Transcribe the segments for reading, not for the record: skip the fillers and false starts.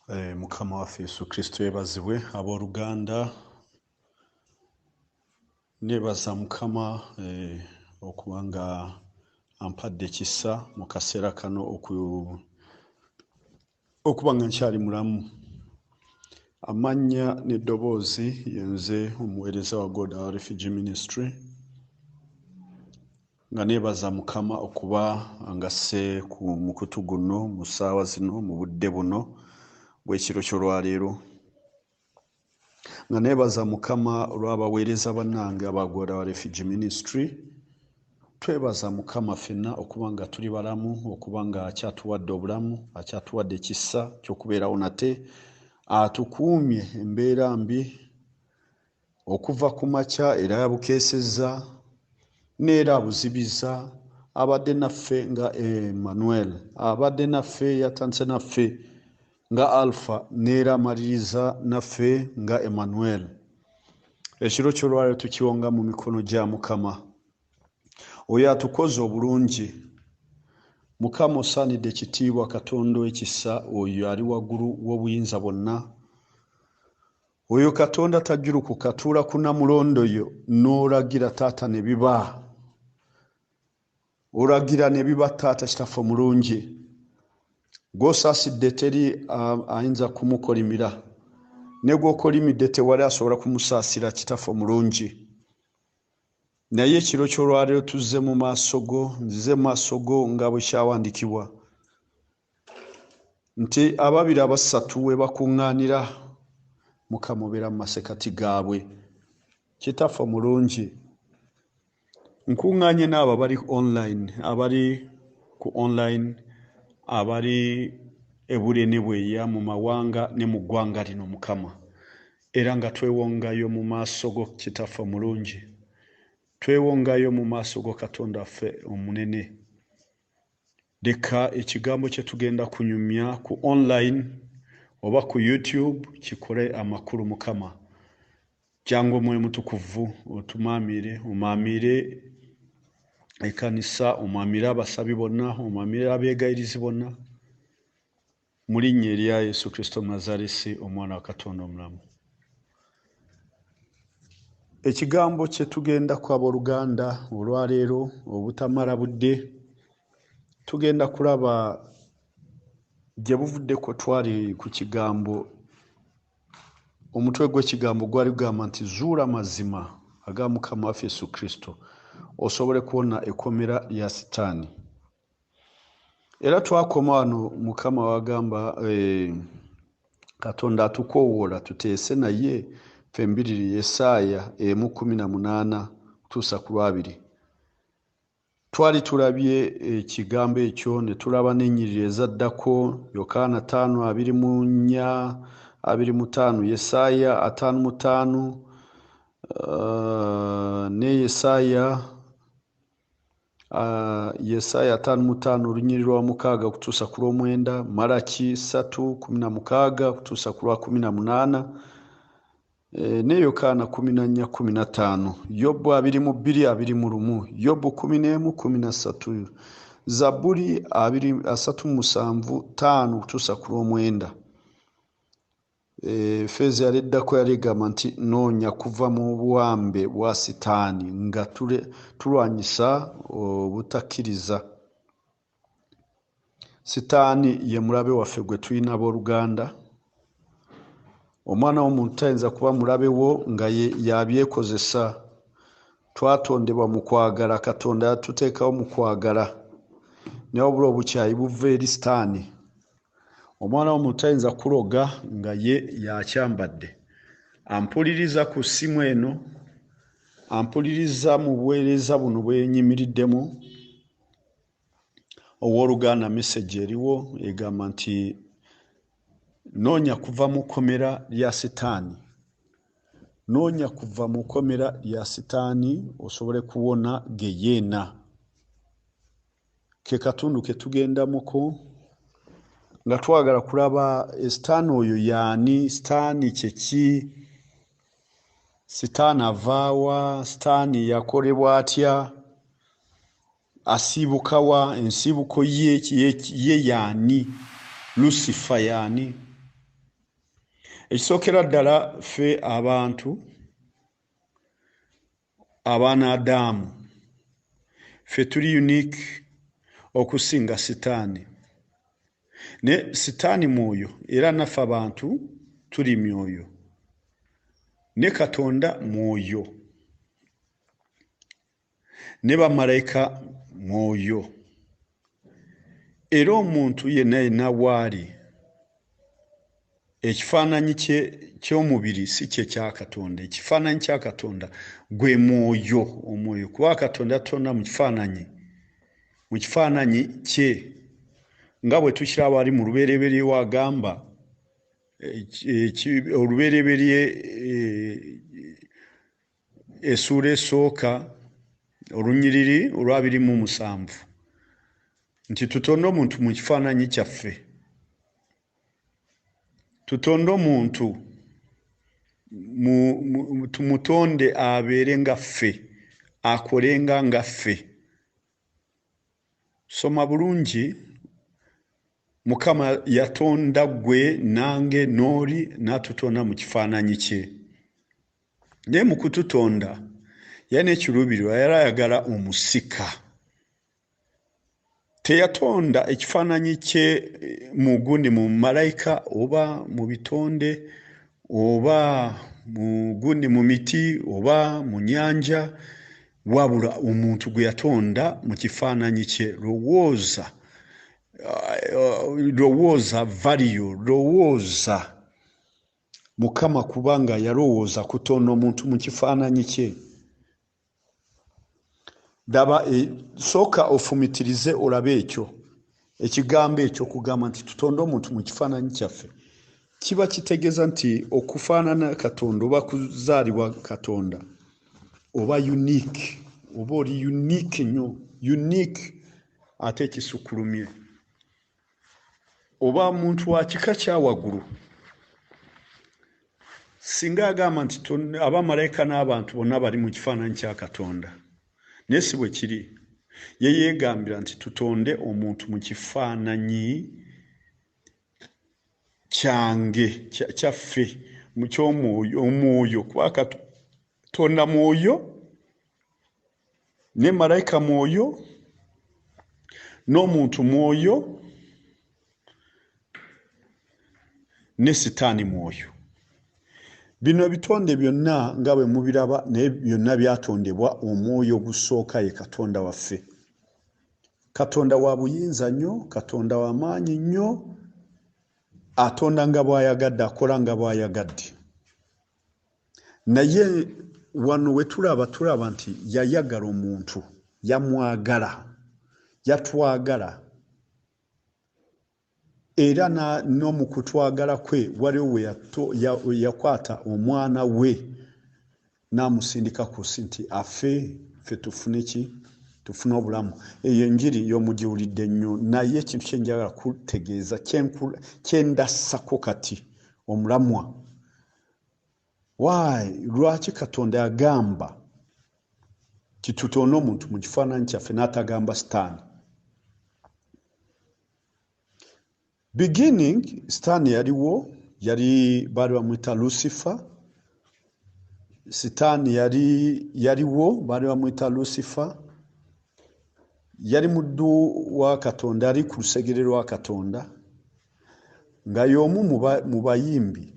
Mukama waffe Yesu Kristo yebazibwe. Abooluganda nebaza Mukama okuba nga ampadde ekisa mu kaseera kano okuba nga nkyali mulamu. Amannya n'eddoboozi yenze omuweereza wa God Our Refugee Ministry, nga nebaza Mukama okuba angasse ku mukutu guno mu ssaawa zino mu budde buno bw'ekiro ky'olwaleero, nga nebaza Mukama olw'abaweereza bannange aba God Our Refugee Ministry. Twebaza Mukama ffenna okuba nga tuli balamu, okuba nga akyatuwadde obulamu, akyatuwadde ekisa ky'okubeerawo nate, atukuumye embeera mbi okuva ku makya era yabukeesezza n'era abuzibiza. Abadde naffe nga Emmanuel, abadde naffe yatandise naffe nga Alpha, n'era amaliriza naffe nga Emmanuel. Ekiro ky'olwaleero tukiwonga mu mikono gya Mukama oyo atukoze obulungi. Mukama osaanidde ekitiibwa, Katonda w'ekisa, oyo ali waggulu w'obuyinza bwonna, oyo Katonda tajjulukuka, tuula ku Namulondo yo n'olagira Taata ne biba, olagira ne biba. Taata Kitaffe omulungi gw'osaasidde teri ayinza kumukolimira, ne gw'okolimidde tewali asobola kumusaasira. Kitaffe omulungi, naye ekiro ky'olwaleero tuzze mu maaso go, nzize mu maaso go nga bwe kyawandiikibwa nti ababiri abasatu we bakuŋŋaanira, Mukama obeera mu masekati gaabwe. Kitaffe omulungi, nkuŋŋaanye n'abo abali online, abali ku online, abali ebule ne bweya mu mawanga ne mu ggwanga lino, Mukama, era nga twewongayo mu maaso go. Kitaffe omulungi, twewongayo mu maaso go, Katonda waffe omunene. Leka ekigambo kye tugenda kunyumya ku online oba ku YouTube kikole amakulu, Mukama. Jangu Omwoyo Mutukuvu otumaamire, omaamire ekkanisa, omaamire abasabi bonna, omaamire abeegayirizi bonna, mu linnya erya Yesu Kristo Nazaresi, omwana wa Katonda omulamu. Ekigambo kye tugenda ku abooluganda olwaleero obutamala budde, tugenda kulaba gye buvuddeko. Twali ku kigambo, omutwe gw'ekigambo gwali gugamba nti zuula amazima aga Mukama waffe Yesu Kristo osobole kuwona ekkomera lya Sitaani. Era twakoma wano Mukama wagamba Katonda atukoowoola tuteese naye ffembiriri, Yesaaya 1:18 kutuusa ku 2. Twali tulabye ekigambo ekyo ne tulaba n'ennyiriri ezaddako, Yokaana 5:24, 25, Yesaaya 5:5, ne Yesaaya 5:5 olunyiriri lwa 6 kutuusa ku 9, Malaki 3:16 kutuusa ku 18, ne Yokaana 14:15, Yobu 22:21, Yobu 11:13, Zabbuli 37:5 kutuusa ku 9. Efeezi yaleddako yaligamba nti noonya kuva mu buwambe bwa Sitaani nga tulwanyisa obutakkiriza. Sitaani ye mulabe waffe gwe tulina abooluganda. Omwana w'omuntu tayinza kuba mulabe wo nga yabyekozesa. Twatondebwa mu kwagala, Katonda yatuteekawo mu kwagala, naye obula obukyayi buva eri Sitaani. Omwana w'omuntu tayinza kuloga nga ye yakyambadde. Ampuliriza ku ssimu eno, ampuliriza mu buweereza buno bwenyimiriddemu. Owooluganda message eriwo egamba nti noonya kuva mu kkomera lya Sitaani, noonya kuva mu kkomera lya Sitaani osobole kuwona ge yeena. Ke katundu ke tugendamuko nga twagala kulaba Sitaani oyo y'ani, Sitaani kye ki, Sitaani avaawa, Sitaani yakolebwa atya, asiibuka wa, ensiibuko ye y'ani, Lucifer y'ani. ekisookera ddala ffe abantu abaana Adamu ffe tuli unique okusinga sitaani. Ne sitaani mwoyo era naffe abantu tuli myoyo. Ne Katonda mwoyo. Ne bamalayika mwoyo. Era omuntu yenna waali ekifaananyi ky'omubiri si kye kya Katonda. Ekifaananyi kya Katonda gwe mwoyo, omwoyo. Kuba Katonda yatonda mu kifaananyi kye. Nga bwe tukiraba ali mu lubereberye wagamba olubereberye essuula esooka olunyiriri olwa 27 nti tutonde omuntu mu kifaananyi kyaffe. Tutonde omuntu tumutonde abeere nga ffe, akolenga nga ffe. Soma bulungi. Mukama yatonda gwe nange n'oli n'atutonda mu kifaananyi kye. Naye mu kututonda yalina ekiruubirirwa, yali ayagala omusika. Teyatonda ekifaananyi kye mu gundi mu malayika oba mu bitonde oba mu gundi mu miti oba mu nnyanja, wabula omuntu gwe yatonda mu kifaananyi kye. Lowooza value, lowooza Mukama kubanga yalowooza kutonda omuntu mu kifaananyi kye. Daba sooka ofumitirize olabe ekyo. Ekigambo ekyo kugamba nti tutonde omuntu mu kifaananyi kyaffe. Kiba kitegeeza nti okufaanana Katonda oba kuzaalibwa Katonda oba unique, oba oli unique nnyo, unique ate ekisukulumye. Oba muntu wa kika kya waggulu. Singa agamba nti abamalayika n'abantu bonna bali mu kifaananyi kya Katonda. Naye si bwe kiri. Ye yeegambira nti tutonde omuntu mu kifaananyi kyange, kyaffe, mu ky'omwoyo, omwoyo. Kuba Katonda mwoyo, ne malayika mwoyo, n'omuntu mwoyo, ne sitaani mwoyo. Bino ebitonde byonna nga bwe mubiraba naye byonna byatondebwa omwoyo ogusooka ye Katonda waffe. Katonda wa buyinza nnyo, Katonda wa maanyi nnyo, atonda nga bw'ayagadde, akola nga bw'ayagadde. Naye wano we tulaba nti yayagala omuntu, yamwagala, yatwagala. Era n'omu kutwagala kwe waliwo we yakwata omwana we n'amusindika ku nsi nti afe, ffe tufune ki? Tufune obulamu. Eyo enjiri y'omugiwulidde nnyo. Naye ekintu kye njagala kutegeeza kyendassako kati omulamwa. Lwaki Katonda yagamba tutonde omuntu mu kifaananyi kyaffe n'atagamba sitaani? Beginning, sitaani yaliwo, baali bamwita Lucifer. Sitaani yaliwo, baali bamwita Lucifer. Yali muddu wa Katonda, yali ku lusegere lwa Katonda, nga y'omu mu bayimbi,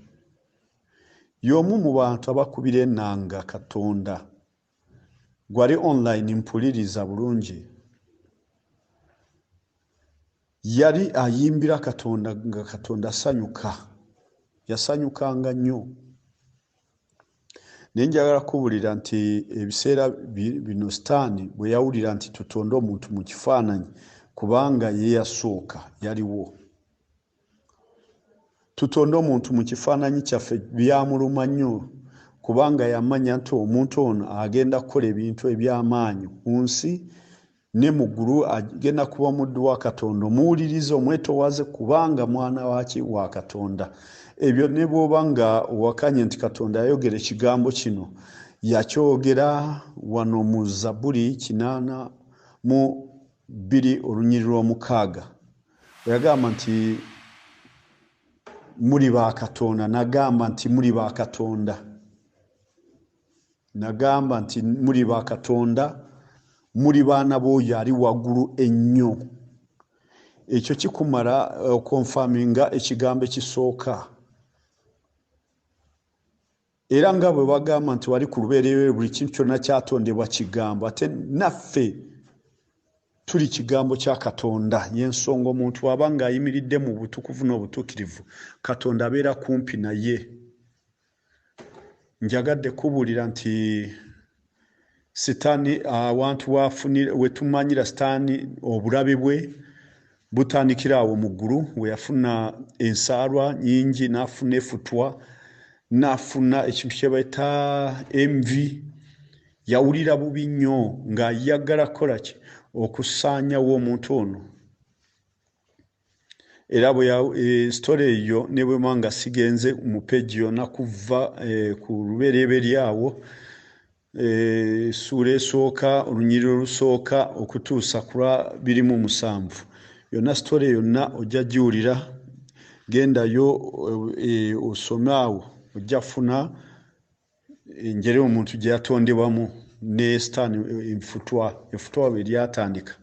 y'omu mu bantu abakubira ennanga Katonda. Gwali online mpuliriza bulungi. Yali ayimbira Katonda nga Katonda asanyuka. Yasanyukanga nnyo. Naye njagala kubulira nti ebiseera bino sitaani bwe yawulira nti tutonde omuntu mu kifaananyi kubanga ye yasooka yaliwo. Tutonde omuntu mu kifaananyi kyaffe byamuluma nnyo kubanga yamanya nti omuntu ono agenda kukola ebintu eby'amaanyi ku nsi ne mu ggulu, agenda kuba muddu wa Katonda. Omuwulirize, omwetowaze kubanga mwana waki wa Katonda. Ebyo ne bw'oba nga wakanye nti Katonda yayogera ekigambo kino, yakyogera wano mu Zabbuli 82:6. Yagamba nti muri ba Katonda nagamba nti muri ba Katonda nagamba nti muri ba Katonda muri baana b'oyo ali waggulu ennyo ekyo kikumala confirminga ekigambo ekisooka era nga bwe bagamba nti wali ku lubeerera buli kintu kyonna kyatondebwa kigambo ate naffe tuli kigambo kya Katonda y'ensonga omuntu aba ng'ayimiridde mu butukuvu n'obutuukirivu Katonda abeera kumpi naye njagadde kubuulira nti sitaani awantu wafunira we tumanyira sitaani obulabe bwe butandikira awo mu ggulu we yafuna ensaalwa nnyingi n'afuna efutwa n'afuna ekintu kye bayita envi yawulira bubi nnyo ng'ayagala kukola ki okusaanyawo omuntu ono era bwe story eyo ne bwe mwanga sigenze mu peegi yonna kuva ku lubereberye awo ssuula esooka olunyiriro olusooka okutuusa ku lwa 27 yonna story yonna ojja giwulira gendayo osome awo ojja funa enjere omuntu gye yatondebwamu ne sitaani efutwa bwe lyatandika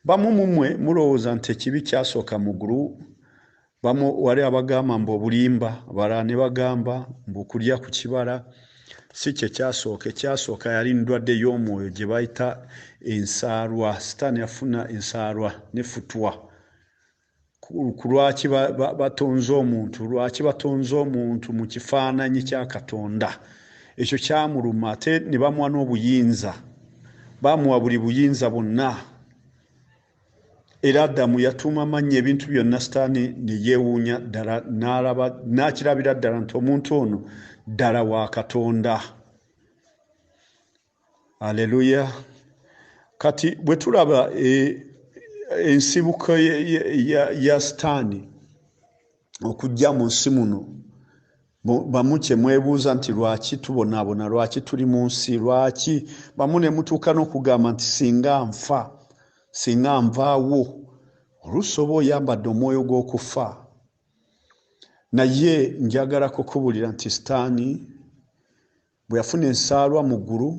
bamu mumwe mulowooza nti ekibi kyasooka mu ggulu bamu wali abagamba mbu obulimba abalala ne bagamba mbu okulya ku kibala si kye kyasooka yali ndwadde y'omwoyo gye bayita ensaalwa sitaani yafuna ensaalwa n'efutwa ku lwaki batonze omuntu lwaki batonze omuntu mu kifaananyi kya Katonda ekyo kyamuluma ate ne bamuwa n'obuyinza bamuwa buli buyinza bwonna era Adamu yatuuma amannya ebintu byonna sitaani ne yeewuunya ddala n'akirabira ddala nti omuntu ono ddala wa Katonda aleluya kati bwe tulaba ensibuko ya sitaani okujja mu nsi muno bamu kye mwebuuza nti lwaki tubonaabona lwaki tuli mu nsi lwaki bamu ne mutuuka n'okugamba nti singa nvaawo oluusi oba oyambadde omwoyo gw'okufa naye njagala kukubulira nti sitaani bwe yafuna ensaalwa mu ggulu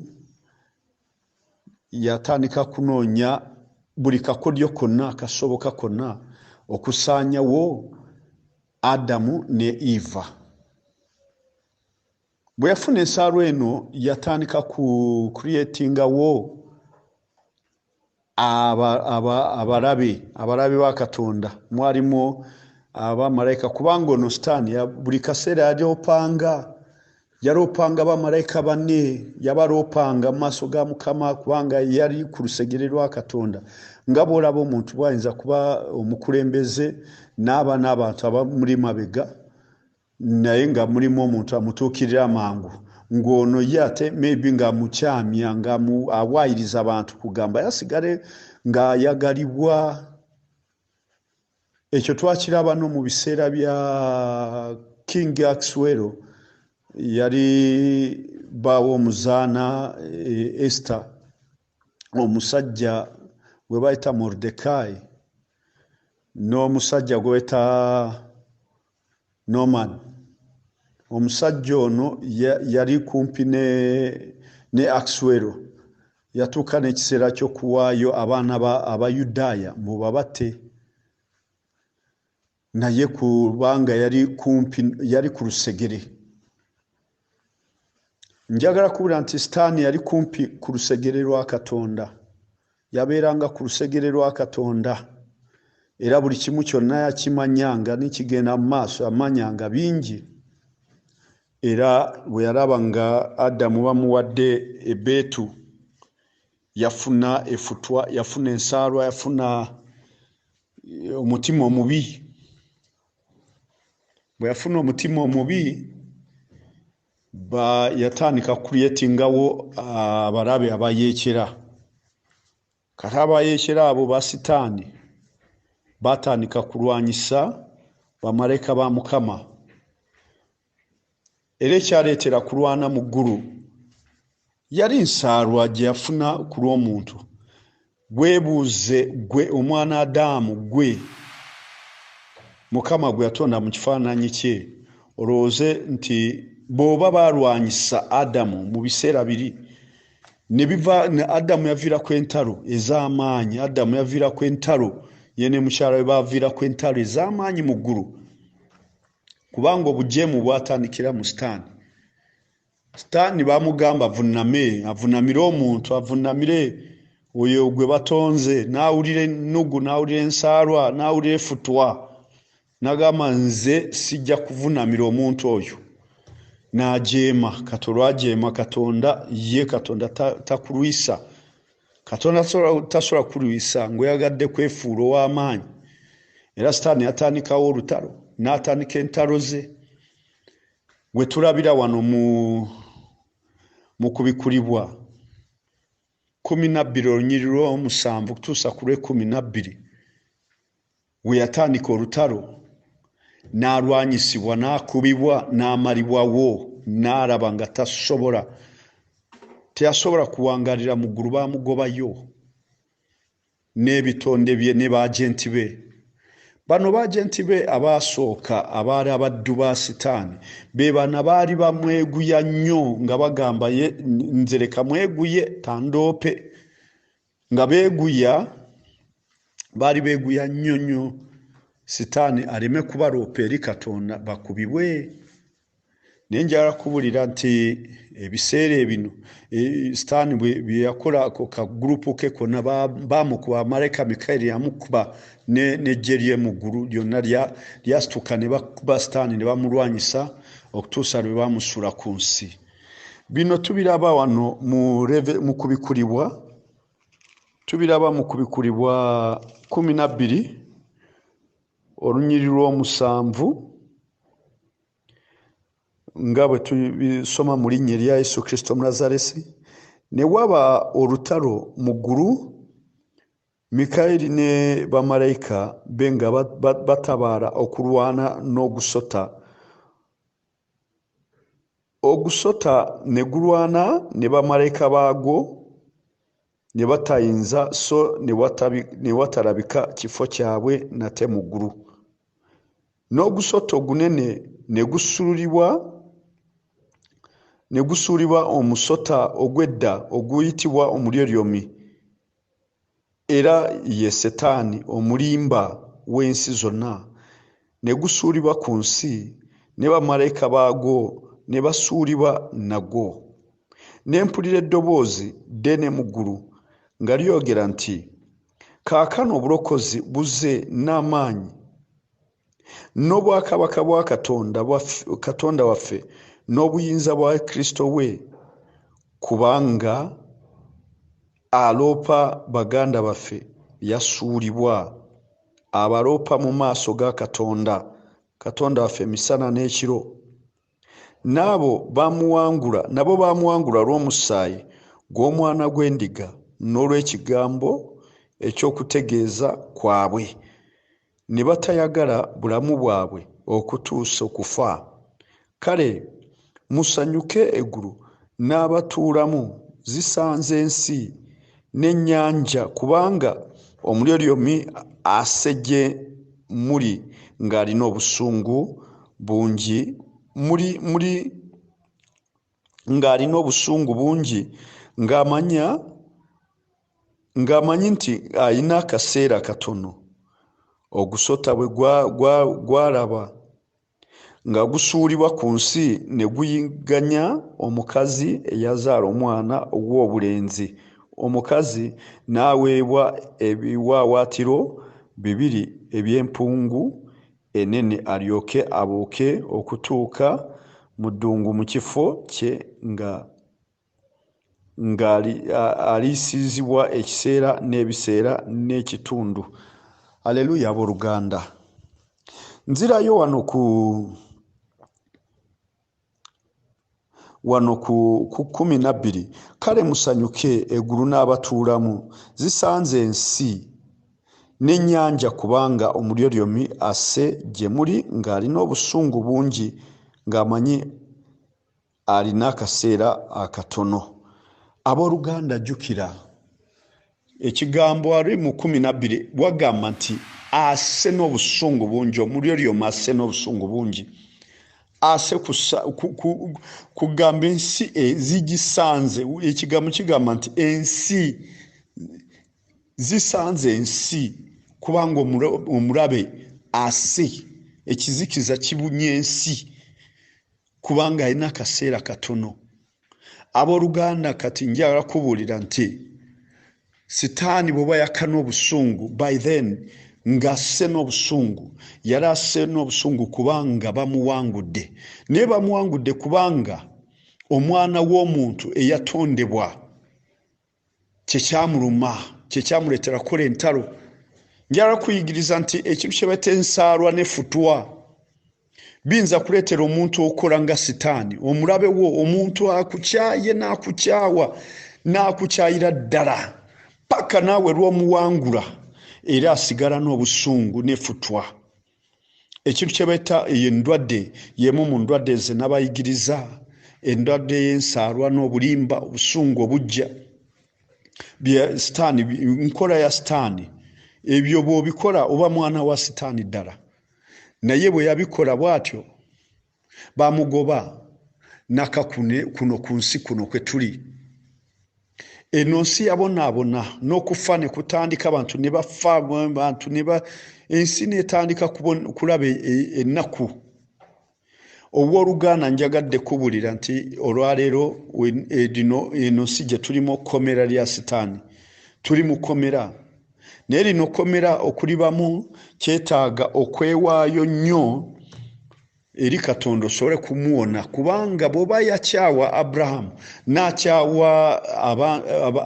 yatandika kunoonya buli kakodyo konna akasoboka konna okusaanyawo Adamu ne Eva bwe yafuna ensaalwa eno yatandika ku creatingawo abalabe ba Katonda mwalimu abamalayika kubanga ono sitaani buli kaseera yaloopanga bamalayika banne yabaloopanga mu maaso ga Mukama kubanga yali ku lusegere lwa Katonda nga bw'olaba omuntu bw'ayinza kuba omukulembeze n'aba n'abantu abamuli mabega naye nga mulimu omuntu amutuukirira mangu ng'ono ye ate maybe ng'amukyamya ng'awaayiriza abantu kugamba yasigale ng'ayagalibwa ekyo twakiraba no mu biseera bya King Axwell yali bawo omuzaana Esther omusajja gwe bayita Mordecai n'omusajja gwe bayita Norman omusajja ono yali kumpi ne Axwell yatuuka n'ekiseera ky'okuwaayo abaana Abayudaaya mu babatte naye kubanga yali ku lusegere njagala kubula nti sitaani yali kumpi ku lusegere lwa Katonda yabeeranga ku lusegere lwa Katonda era buli kimu kyonna yakimanyanga nikigenda mu maaso amanyanga bingi era bwe yalaba nga Adamu bamuwadde ebbeetu yafuna efutwa yafuna ensaalwa yafuna omutima omubi bwe yafuna omutima omubi yatandika creatingawo abalabe abayeekera kati abayeekera abo ba sitaani batandika kulwanyisa bamalayika ba Mukama era ekyaleetera kulwana mu ggulu yali nsaalwa gye yafuna ku lw'omuntu weebuuze gwe omwana Adamu gwe mukama gwe yatonda mu kifaananyi kye olowooze nti bw'oba balwanyisa Adamu mu biseera biri ne biva Adamu yaviirako entalo ez'amaanyi. Adamu yaviirako entalo ye ne mukyala we baaviirako entalo ez'amaanyi mu ggulu, kubanga obujeemu bwatandikira mu Sitaani. Sitaani baamugamba avunamire omuntu, avunamire oyo gwe batonze, n'awulira ennugu, n'awulira ensaalwa, n'awulira efutwa, n'agamba nze sijja kuvunamira omuntu oyo. N'ajeema. Kati olwajeema Katonda takulwisa. Katonda tasobola kulwisa ng'oyagadde kwefuula ow'amaanyi. Era Sitaani yatandikawo olutalo, n'atandika entalo ze. Bwe tulabira wano mu kubikulibwa 12 olunyiriri lw'omusanvu okutuusa ku lw'e12 we yatandika olutalo, n'alwanyisibwa, n'akubibwa, n'amalibwawo, n'alaba nga teyasobola kuwangalira mu ggulu, baamugobayo n'ebitonde bye ne baagenti be. Bano baagenti be abaasooka abaali abaddu ba Sitaani be bana baali bamweguya nnyo nga bagamba nze leka mweguye tandoope, nga baali beeguya nnyo Sitaani aleme kubaloopa eri Katonda bakubibwe. Naye njagala kubulira nti ebiseera ebino Sitaani bwe yakola ako kagurupu ke konna baamukuba, malayika Mikaeri yamukuba n'eggye lye mu ggulu lyonna lyasituka ne bakuba Sitaani ne bamulwanyisa okutuusa lwe baamusuula ku nsi. Bino tubiraba wano mu kubikulibwa, tubiraba mu kubikulibwa 12 olunyiriri lw'omusanvu nga bwe tubisoma mu linnya erya Yesu Kristo Munazaresi. Ne waba olutalo mu ggulu, Mikaeri ne bamalayika be nga batabaala okulwana n'ogusota. Ogusota ne gulwana ne bamalayika baagwo ne batayinza, so ne watalabika kifo kyabwe nate mu ggulu. N'ogusota ogunene ne gusuulibwa omusota ogw'edda oguyitibwa omulyoryomi, era ye Setaani omulimba w'ensi zonna, ne gusuulibwa ku nsi, ne bamalayika baagwo ne basuulibwa nagwo. Ne mpulira eddoboozi ddene mu ggulu nga lyogera nti, kaakano obulokozi buzze n'amaanyi n'obwakabaka bwa Katonda waffe n'obuyinza bwa Kristo we, kubanga aloopa baganda baffe yasuulibwa, abaloopa mu maaso ga Katonda waffe emisana n'ekiro. Nabo baamuwangula olw'omusaayi gw'omwana gw'endiga n'olw'ekigambo eky'okutegeeza kwabwe, ne batayagala bulamu bwabwe okutuusa okufa. Kale musanyuke eggulu n'abatuulamu, zisanze ensi n'ennyanja, kubanga omulyoryomi asejje muli ng'alina obusungu bungi, ng'alina obusungu bungi, ng'amanyi nti alina akaseera katono. Ogusota bwe gwalaba nga gusuulibwa ku nsi, ne guyigganya omukazi eyazaala omwana ow'obulenzi. Omukazi n'aweebwa ebiwaawaatiro 2 eby'empungu enene, alyoke abooke okutuuka mu ddungu mu kifo kye ng'alisiizibwa ekiseera n'ebiseera n'ekitundu. Aleluya abooluganda. Nzirayo wano ku 12. Kale musanyuke eggulu n'abatuulamu, zisanze ensi n'ennyanja, kubanga omulyoryomi asse gye muli ng'alina obusungu bungi, ng'amanyi alina akaseera akatono. Abooluganda jjukira ekigambo ali mu 12 bwagamba nti ase n'obusungu bungi omuliro lyoma ase n'obusungu bungi ase kugamba ensi zigisanze ekigambo kigamba nti ensi zisanze ensi kubanga omulabe ase ekizikiza kibunye ensi kubanga alina akaseera katono. Abooluganda kati njagala kubuulira nti sitaani bw'oba yakana obusungu by then ng'asse n'obusungu yali asse n'obusungu kubanga bamuwangudde naye bamuwangudde kubanga omwana w'omuntu eyatondebwa kyekyamuluma kyekyamuleetera kukola entalo. Njagala kuyigiriza nti ekintu kye bayita ensaalwa n'effutwa binza kuleetera omuntu okukola nga sitaani. Omulabe wo omuntu akukyaye n'akukyawa n'akukyayira ddala paka naawe lw'omuwangula era asigala n'obusungu n'effutwa. Ekintu kye bayita endwadde y'emu mu ndwadde ze n'abayigiriza, endwadde y'ensaalwa n'obulimba, obusungu obujja bya sitaani, nkola ya sitaani. Ebyo bw'obikola oba mwana wa sitaani ddala. Naye bwe yabikola bw'atyo bamugoba nakakune kuno ku nsi kuno kwe tuli. Eno nsi yabonaabona n'okufa ne kutandika, abantu ne bafa, abantu ensi n'etandika kulaba ennaku. Owooluganda njagadde kubulira nti olwaleero eno nsi gye tulimu kkomera lya sitaani, tuli mu kkomera. Naye lino kkomera okulibamu kyetaaga okwewaayo nnyo eri Katonda osobole kumuwona, kubanga bw'oba yakyawa Aburahamu n'akyawa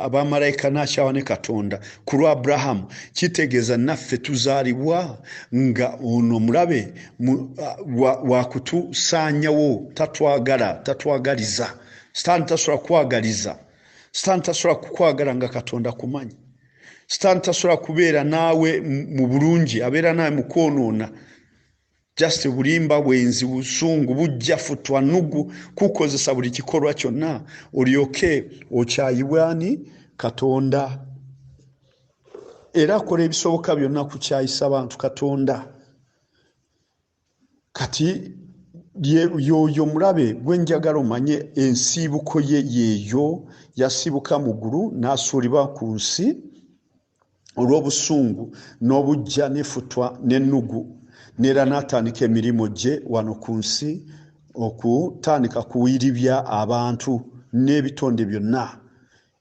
abamalayika n'akyawa ne Katonda ku lwa Aburahamu, kitegeeza naffe tuzaalibwa nga ono mulabe wakutusaanyawo, tatwagaliza. Sitaani tasobola kwagaliza, sitaani tasobola kukwagala nga Katonda kumanyi. Sitaani tasobola kubeera naawe mu bulungi, abeera naawe mu kwonoona. Just bulimba, bwenzi, busungu, bujja, ffutwa, nnugu kukozesa buli kikolwa kyonna olyoke okyayibwani Katonda. Era akola ebisoboka byonna kukyayisa abantu Katonda. Kati yoyo mulabe gwe njagala omanye ensiibuko ye yeeyo, yasiibuka mu ggulu n'asuulibwa ku nsi olw'obusungu n'obujja n'effutwa n'ennugu. Neera n'atandika emirimu gye wano ku nsi, okutandika kuwiribya abantu n'ebitonde byonna.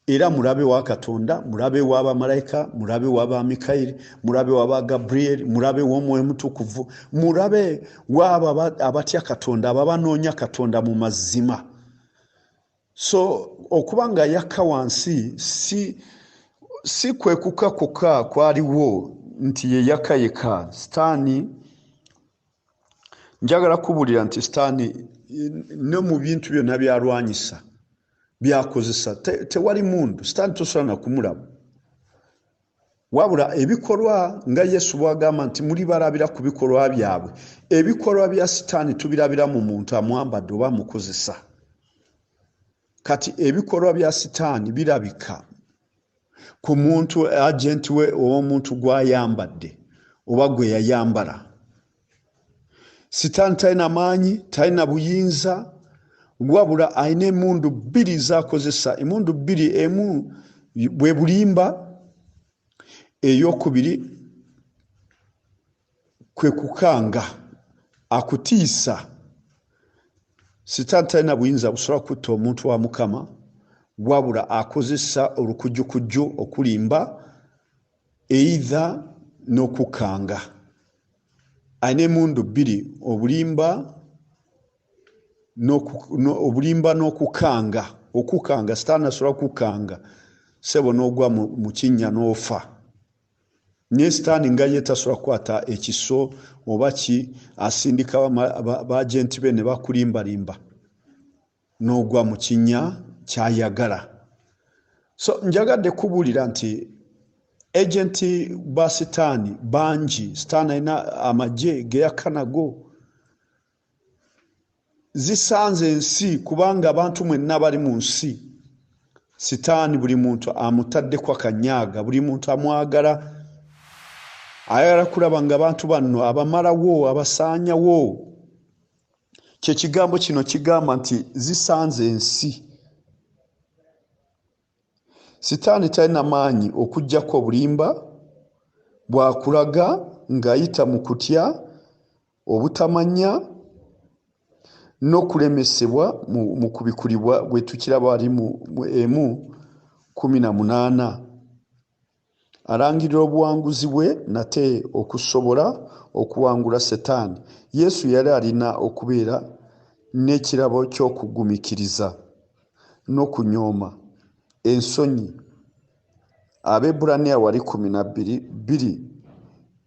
Era mulabe wa Katonda, mulabe w'abamalayika, mulabe w'aba Mikayiri, mulabe w'aba Gaburiyeri, mulabe w'Omwoyo Mutukuvu, mulabe w'abo abatya Katonda, abo abanoonya Katonda mu mazima. So okuba nga yakka wansi si kwekuka kwokka kwaliwo nti ye yakka yekka. Sitaani njagala kubuulira nti sitaani ne mu bintu byonna byalwanyisa byakozesa tewali mundu sitaani tosobola na kumulaba, wabula ebikolwa nga Yesu bw'agamba nti muli balabira ku bikolwa byabwe. Ebikolwa bya sitaani tubirabira mu muntu amwambadde oba amukozesa. Kati ebikolwa bya sitaani birabika ku muntu agenti we oba omuntu gw'ayambadde oba gwe yayambala. Sitaani talina maanyi, talina buyinza, wabula alina emmundu bbiri z'akozesa. Emmundu bbiri, emu bwe bulimba, ey'okubiri kwe kukanga, akutiisa. Sitaani talina buyinza busobola kutta omuntu wa Mukama, wabula akozesa olukujjukujju okulimba either n'okukanga. Alina emmundu bbiri, obulimba n'okukanga. Okukanga, sitaani asobola kukanga ssebo n'ogwa mu kinnya n'ofa. Naye sitaani nga ye tasobola kukwata ekiso oba asindika baagenti be ne bakulimbalimba n'ogwa mu kinnya ky'ayagala. So njagadde kubuulira nti agenti ba sitaani bangi. Sitaani alina amagye ge yakka nago. Zisanze ensi kubanga abantu mwenna bali mu nsi. Sitaani buli muntu amutaddeko akanyaaga, buli muntu amwagala ayagala kulaba nga abantu banno abamalawo abasaanyawo. Kyekigambo kino kigamba nti zisanze ensi. Sitaani talina maanyi okuggyako obulimba bw'akulaga ng'ayita mu kutya, obutamanya n'okulemesebwa mu kubikulibwa bwe tukiraba ali mu 1:18. Alangirira obuwanguzi bwe nate okusobola okuwangula Setaani. Yesu yali alina okubeera n'ekirabo ky'okugumikiriza n'okunyooma ensonyi. Abebbulaniya wali 12:2.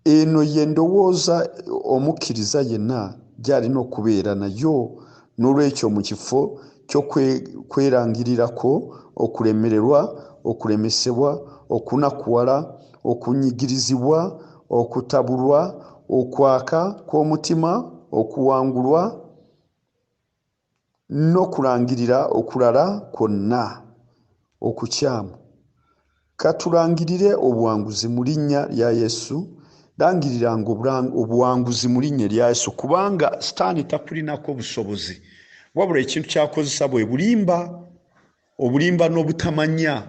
Eno ye ndowooza omukkiriza yenna gy'alina okubeera nayo. N'olwekyo mu kifo ky'okwerangirirako okulemererwa, okulemesebwa, okunakuwala, okunyigirizibwa, okutabulwa, okwaka kw'omutima, okuwangulwa n'okulangirira okulala kwonna okukyamu. Katulangirire obuwanguzi mu linnya lya Yesu. Langiriranga obuwanguzi mu linnya lya Yesu, kubanga Sitaani takulinako busobozi, wabula ekintu kyakozesa bwe obulimba n'obutamanya.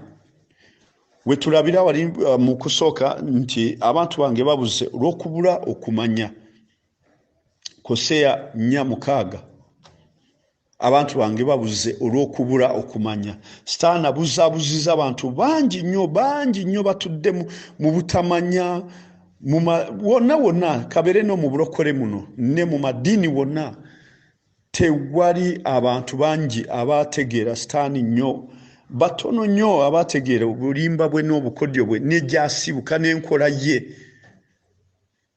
We tulabira wali mu kusooka nti abantu bange babuze olw'okubula okumanya. Koseya 4:6. Abantu bange babuze olw'okubula okumanya. Sitaani abuzaabuziza abantu bangi nnyo batudde mu butamanya, wonna kabere no mu bulokole muno ne mu madiini wonna tewali abantu bangi abategeera Sitaani nnyo. Batono nnyo abategeera obulimba bwe n'obukodyo bwe n'egyasibuka n'enkola ye.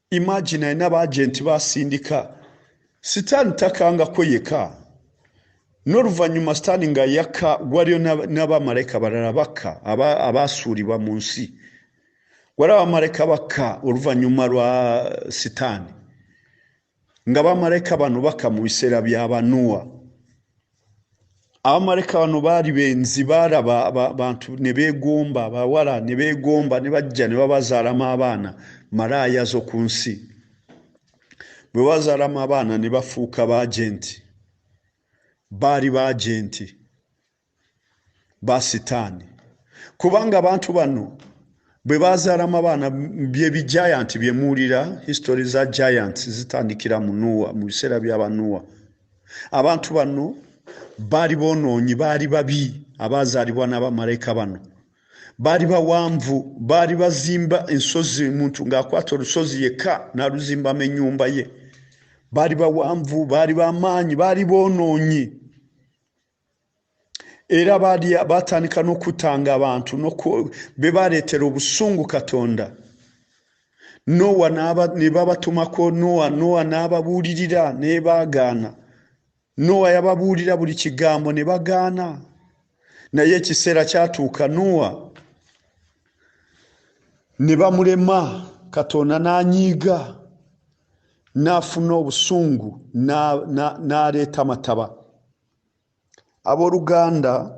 Imagine alina abaagenti basindika. Sitaani takangako yeka. N'oluvannyuma Sitaani nga yakka, waliyo n'abamalayika balala bakka abaasuulibwa mu nsi. Waliwo abamalayika bakka oluvannyuma lwa Sitaani. Nga bamalayika bano bakka mu biseera bya Nuwa. Abamalayika bano baali benzi, baalaba abantu ne beegomba, abawala ne beegomba ne bajja ne babazaalamu abaana, malaaya z'oku nsi. Bwe bazaalamu abaana ne bafuuka baagenti. Baali baagenti ba Sitaani. Kubanga abantu bano bwe bazaalamu abaana bye bijayanti bye muwulira, history za giants zitandikira mu Nuwa, mu biseera by'Abanuwa. Abantu bano baali boonoonyi, baali babi abaazaalibwa n'abamalayika bano. Baali bawanvu, baali bazimba ensozi, omuntu ng'akwata olusozi yekka n'aluzimbamu ennyumba ye. Baali bawanvu, baali b'amaanyi, baali boonoonyi. Era baatandika n'okutanga abantu be baaleetera obusungu Katonda. Nowa ne babatumako Nowa n'ababuulirira ne baagaana. Nowa yababuulira buli kigambo ne bagaana. Naye ekiseera kyatuuka Nowa ne bamulema, Katonda n'anyiiga, n'afuna obusungu, n'aleeta amataba. Abooluganda,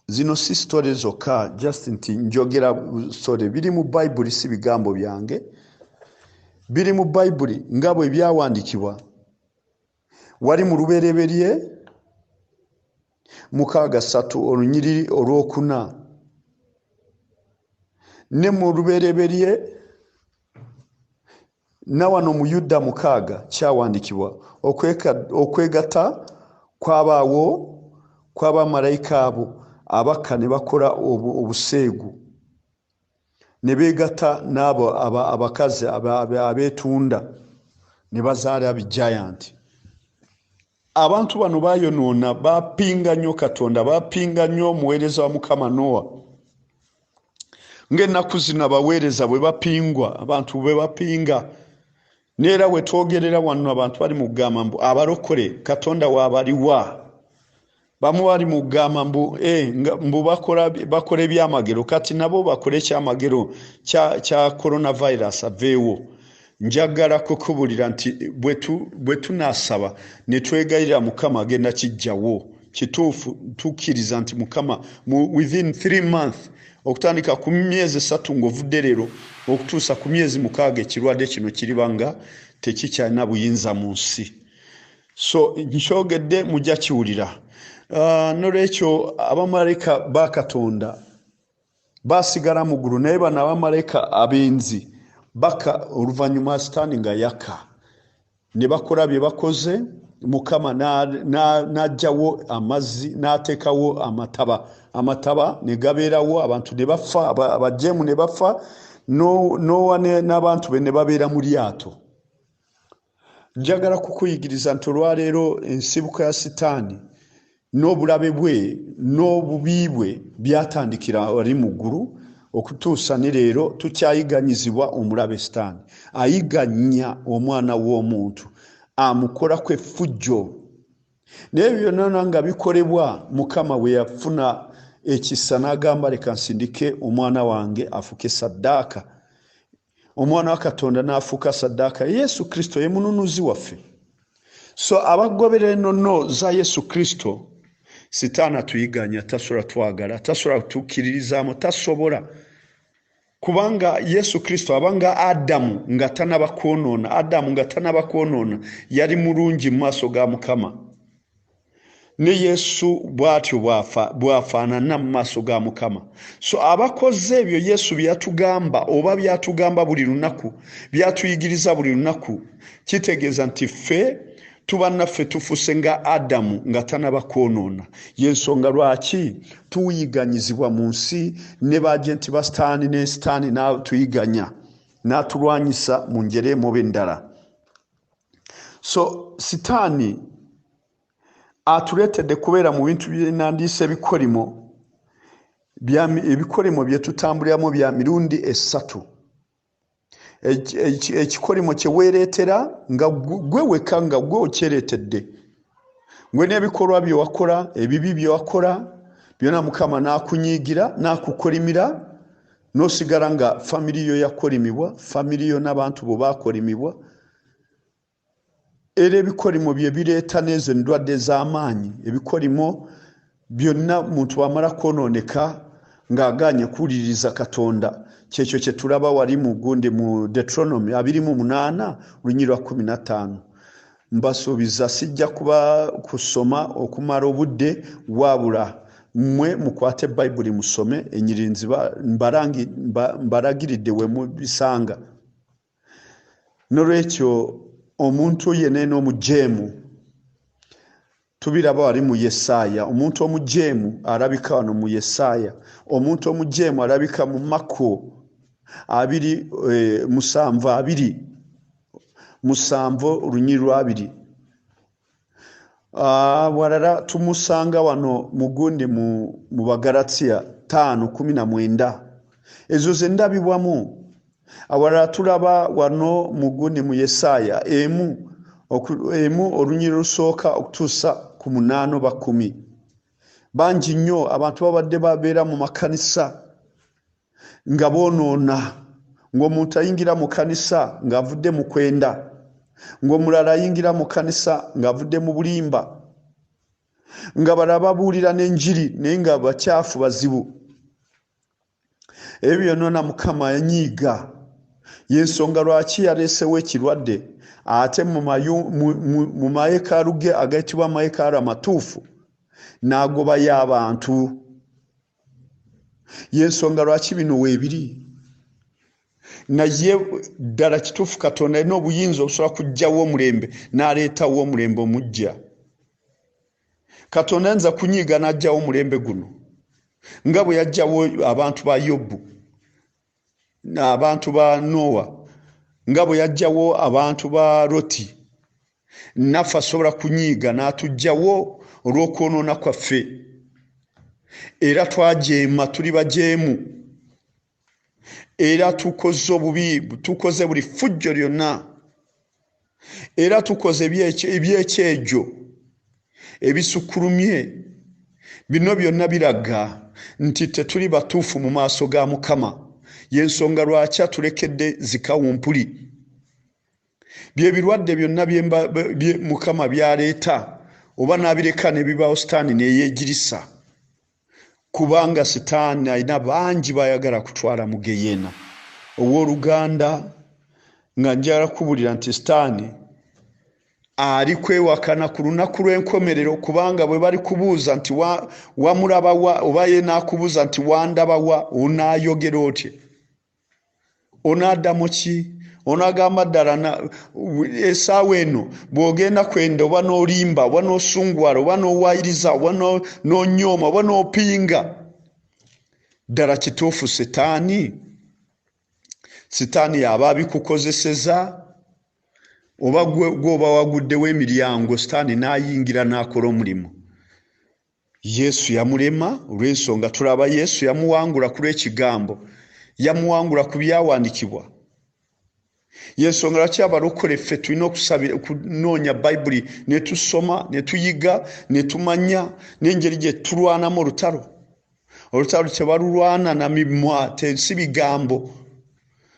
zino si story zokka, just nti njogera story. Biri mu Bayibuli, si bigambo byange. Biri mu Bayibuli nga bwe byawandiikibwa. Wali mu Lubereberye 6:3 olunyiriri olwokuna. Ne mu Lubereberye na wano mu Yuda 6 kyawandiikibwa. Okwegatta kwabaawo kw'abamalayika abo abakka ne bakola obuseegu, ne beegatta n'abo abakazi abeetunda ne bazaala bijayanti. Abantu bano baayonoona, baapinga nnyo Katonda, baapinga nnyo omuweereza wa Mukama Nowa. Ng'ennaku zino abaweereza bwe bapingwa, abantu bwe bapinga. Neera we twogerera wano abantu bali mu kugamba mbu abalokole Katonda waabaliwa. Bamu bali mu kugamba mbu bakola ebyamagero, kati nabo bakole ekyamagero kya coronavirus aveewo. Njagala kukubulira nti bwe tunaasaba ne twegayirira Mukama agenda kijjawo. Kituufu tukkiriza nti Mukama within 3 months okutandika ku myezi 3 ng'ovudde leero okutuusa ku myezi 6 ekirwadde kino kiribanga tekikyalina buyinza mu nsi. So nkyogedde mujja kiwulira. Nolwekyo abamalayika ba Katonda basigala mu ggulu, naye bano abamalayika abenzi baka oluvannyuma Sitaani nga yaka ne bakola bye bakoze. Mukama n'aggyawo amazzi n'ateekawo amataba ne gabeerawo, abantu ne bafa, abajeemu ne bafa, Nowa n'abantu be ne babeera mu lyato. Njagala kukuyigiriza nti olwaleero ensibuko ya Sitaani n'obulabe bwe n'obubi bwe byatandikira wali mu ggulu okutuusa ne leero tukyayiganyizibwa omulabe Sitaani. Ayiganya omwana w'omuntu, amukolako effujjo. Naye byonna nga bikolebwa, Mukama we yafuna ekisa n'agamba leka nsindike omwana wange afuke saddaaka. Omwana wa Katonda n'afuuka saddaaka. Yesu Kristo ye mununuzi waffe. So abagoberera ennono za Yesu Kristo, Sitaani atuyiganya, tasobola twagala, tasobola tukkiririzaamu, tasobola. Kubanga Yesu Kristo abanga Adamu nga tanaba kwonoona, yali mulungi mu maaso ga Mukama. Ne Yesu bw'atyo bw'afaanana mu maaso ga Mukama. So abakoze ebyo Yesu byatugamba oba byatugamba buli lunaku, byatuyigiriza buli lunaku, kitegeeza nti ffe tuba naffe tufuuse nga Adamu nga tanaba kwonoona. Y'ensonga lwaki tuyiganyizibwa mu nsi ne baagenti ba Sitaani, ne Sitaani n'atuyiganya n'atulwanyisa mu ngeri emu endala. So Sitaani atuleetedde kubeera mu bintu byenandiisa ebikolimo bye tutambuliramu bya mirundi 3. Ekikolimo kye weereetera nga gwe weka nga gwe okyereetedde. Gwe n'ebikolwa bye wakola, ebibi bye wakola, byonna Mukama n'akunyiigira, n'akukolimira, n'osigala nga famiri yo yakolimibwa, famiri yo n'abantu bo baakolimibwa. Era ebikolimo bye bireeta n'ezo endwadde z'amaanyi. Ebikolimo byonna muntu wamala kwonooneka ng'agaanye kuwuliriza Katonda. Kyekyo kye tulaba wali mu gundi mu Deuteronomy 28:15. Mbasuubiza sijja kuba kusoma okumala obudde, wabula mmwe mukwate Bayibuli musome, enyirinzi mbalagiridde we mubisanga. Nolwekyo omuntu yenna omujeemu tubiraba wali mu Yesaya. Omuntu omujeemu alabika wano mu Yesaya. Omuntu omujeemu alabika mu Mako 2:7. Walala tumusanga wano mugundi mu Bagalatiya 5:19. Ezo ze ndabibwamu. Awalala tulaba wano mugundi mu Yesaya emu olunyiri lusooka okutuusa ku 8:10. Bangi nnyo abantu babadde babeera mu makanisa nga boonoona, ng'omuntu ayingira mu kanisa ng'avudde mu kwenda, ng'omulala ayingira mu kanisa ng'avudde mu bulimba, nga balala babuulira n'enjiri naye nga bakyafu bazibu. Ebyo byonna Mukama yanyiiga. Y'ensonga lwaki yaleesewo ekirwadde ate mu mayekaalu ge agayitibwa amayekaalu amatuufu n'agobayo abantu. Y'ensonga lwaki bino weebiri. Naye ddala kituufu Katonda alina obuyinza obusobola kuggyawo omulembe n'aleetawo omulembe omujja. Katonda ayinza kunyiiga n'aggyawo omulembe guno nga bwe yaggyawo abantu ba Yobu, abantu ba Nowa, nga bwe yaggyawo abantu ba Loti. Naffe asobola kunyiiga n'atuggyawo olw'okwonoona kwaffe. Era twajeema, tuli bajeemu. Era tukoze obubi, tukoze buli ffujjo lyonna. Era tukoze ebyekyejo ebisukkulumye. Bino byonna biraga nti tetuli batuufu mu maaso ga Mukama. Y'ensonga lwaki atulekedde zikawumpuli. Bye birwadde byonna bye Mukama byaleeta oba n'abireka ne bibaawo Sitaani ne yeegirisa. kubanga sitaani alina bangi bayagala kutwala mu Geyena. Owooluganda nga njagala kubulira nti sitaani ali kwewakana ku lunaku lw'enkomerero, kubanga bwe bali kubuuza nti wamulaba wa, oba ye n'akubuuza nti wandaba wa, onaayogera otya? Onaaddamu ki? Onagamba ddala essaawa eno bw'ogenda kwenda oba n'olimba oba n'osunguwala oba n'owayiriza oba n'onyooma oba n'opinga, ddala kituufu sitaani yaba abikukozeseza oba gwoba waguddewo emiryango sitaani n'ayingira n'akola omulimu? Yesu yamulema olw'ensonga tulaba Yesu yamuwangula ku lw'ekigambo, yamuwangula ku byawandiikibwa. Yensonga lwaki abalokole ffe tulina okunoonya Bayibuli ne tusoma ne tuyiga ne tumanya n'engeri gye tulwanamu olutalo. Olutalo tebalulwana na mimwa, si bigambo.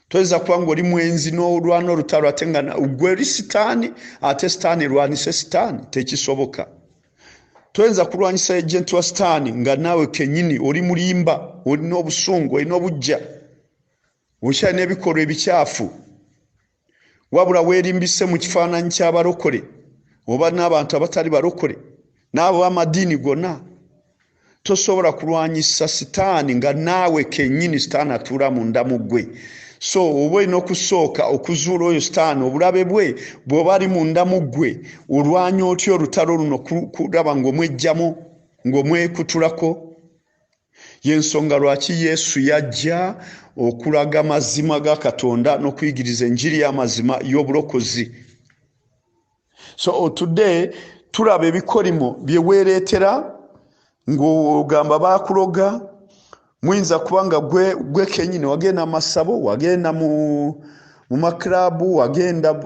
Toyinza kuba ng'oli mwenzi n'olwana olutalo ate nga gwe eri sitaani ate sitaani erwanise sitaani, tekisoboka. Toyinza kulwanyisa ejenti wa sitaani nga naawe kennyini oli mulimba, olina obusungu, olina obujja, okyalina ebikolwa ebikyafu. Wabula weerimbise mu kifaananyi ky'abalokole oba n'abantu abatali balokole n'abo b'amadiini gonna, tosobola kulwanyisa sitaani nga naawe kennyini sitaani atuula munda mu ggwe. So oba olina okusooka okuzuula oyo sitaani obulabe bwe bw'oba ali munda mu ggwe, olwanya otya olutalo luno kulaba ng'omwejjamu ng'omwekutulako? Yensonga lwaki Yesu yajja okulaga amazima ga Katonda n'okuyigiriza enjiri y'amazima y'obulokozi. So today tulaba ebikolimo bye weereetera ng'ogamba baakuloga. Muyinza kubanga gwe kennyini wagenda mu masabo, wagenda mu maklabu, wagenda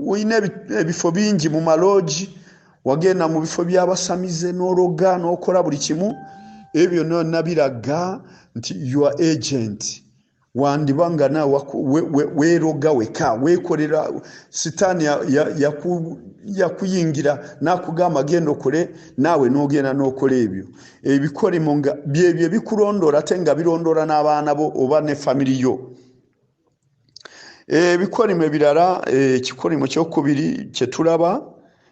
olina ebifo bingi mu maloogi, wagenda mu bifo by'abasamize n'ologa n'okola buli kimu. Ebyo byonna biraga nti your agent wandibanga naawe weeroga weka weekolera. Sitaani yakuyingira n'akugamba genda okole, naawe n'ogenda n'okola ebyo. Ebikolimo nga byebyo bikulondoola ate nga birondoola n'abaana bo oba ne famiri yo. Ebikolimo ebirala, ekikolimo kyokubiri kye tulaba,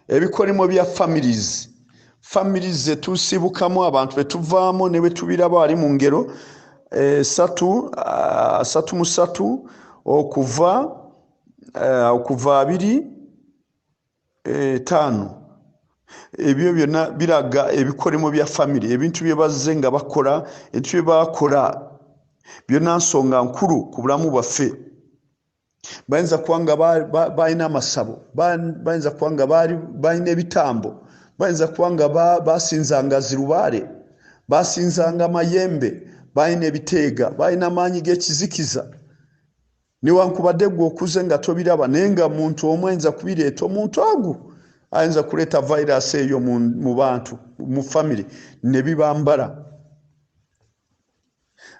ebikolimo bya families. Families zetusibukamu abantu betuvaamu ne betubiraba wali mu ngero 3:3 okuva 2:5. Ebyo byonna biraga ebikolimo bya family, ebintu bye bazze nga bakola, ebintu bye bakola byonna nsonga nkulu ku bulamu bwaffe. Bayinza kuba nga balina amasabo, bayinza kuba nga balina ebitambo, bayinza kuba nga basinzanga zirubaale, basinzanga mayembe, balina ebiteega, balina amaanyi g'ekizikiza. Newankubadde gwe okuze nga tobiraba naye nga muntu omu ayinza kubireeta, omuntu ogu ayinza kuleeta virus eyo mu bantu, mu family, ne bibambala.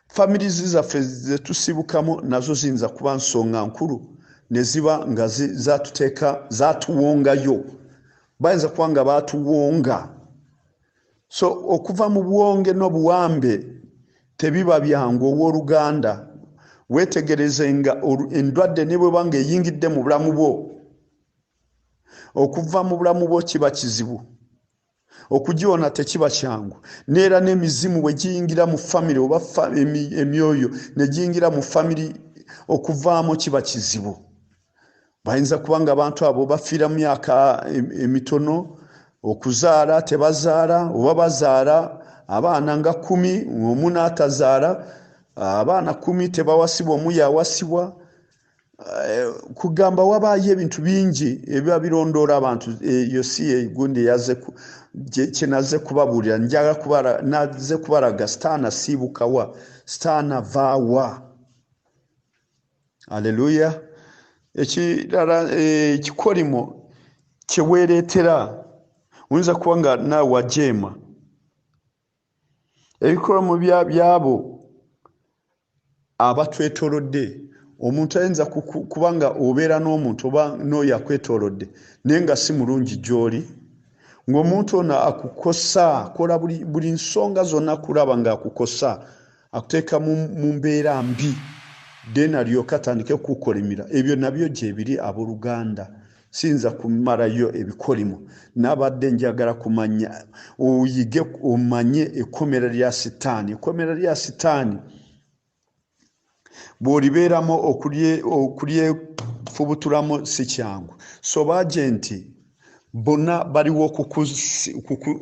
Families zaffe zetusibukamu nazo ziyinza kuba nsonga nkulu ne ziba nga zatuwongayo. Bayinza kuba nga baatuwonga. So okuva mu buwonge n'obuwambe tebiba byangu owooluganda. Weetegereze nga endwadde ne bweba nga eyingidde mu bulamu bwo, okuva mu bulamu bwo kiba kizibu, okugiwona tekiba kyangu. Neera n'emizimu bwe giyingira mu famire oba emyoyo ne giyingira mu famire, okuvaamu kiba kizibu. Bayinza kuba nga abantu abo bafiira mu myaka emitono, okuzaala tebazaala oba bazaala abaana nga 10, omu n'atazaala, abaana 10 tebawasibwa, omu yawasibwa. Kugamba wabaayo ebintu bingi ebiba birondoola abantu. Eyo si egundi kye naze kubabuulira, naze kubalaga sitaani asiibukawa, sitaani avaawa. Haleluya. Ekirala ekikolimo kye weereetera, oyinza kuba nga naawe wajeema. Ebikolimo byabo abatwetoolodde. Omuntu ayinza kuba nga obeera n'omuntu oba n'oyo akwetoolodde naye nga si mulungi gy'oli, ng'omuntu ono akukosa kola buli nsonga zonna kulaba ng'akukosa akuteeka mu mbeera mbi then alyoka atandike kukolimira ebyo nabyo gye biri abooluganda sinza kumalayo ebikolimo nabadde njagala kumanya oyige omanye ekkomera lya sitaani bw'olibeeramu okulyefubutulamu si kyangu so baagenti bonna baliwo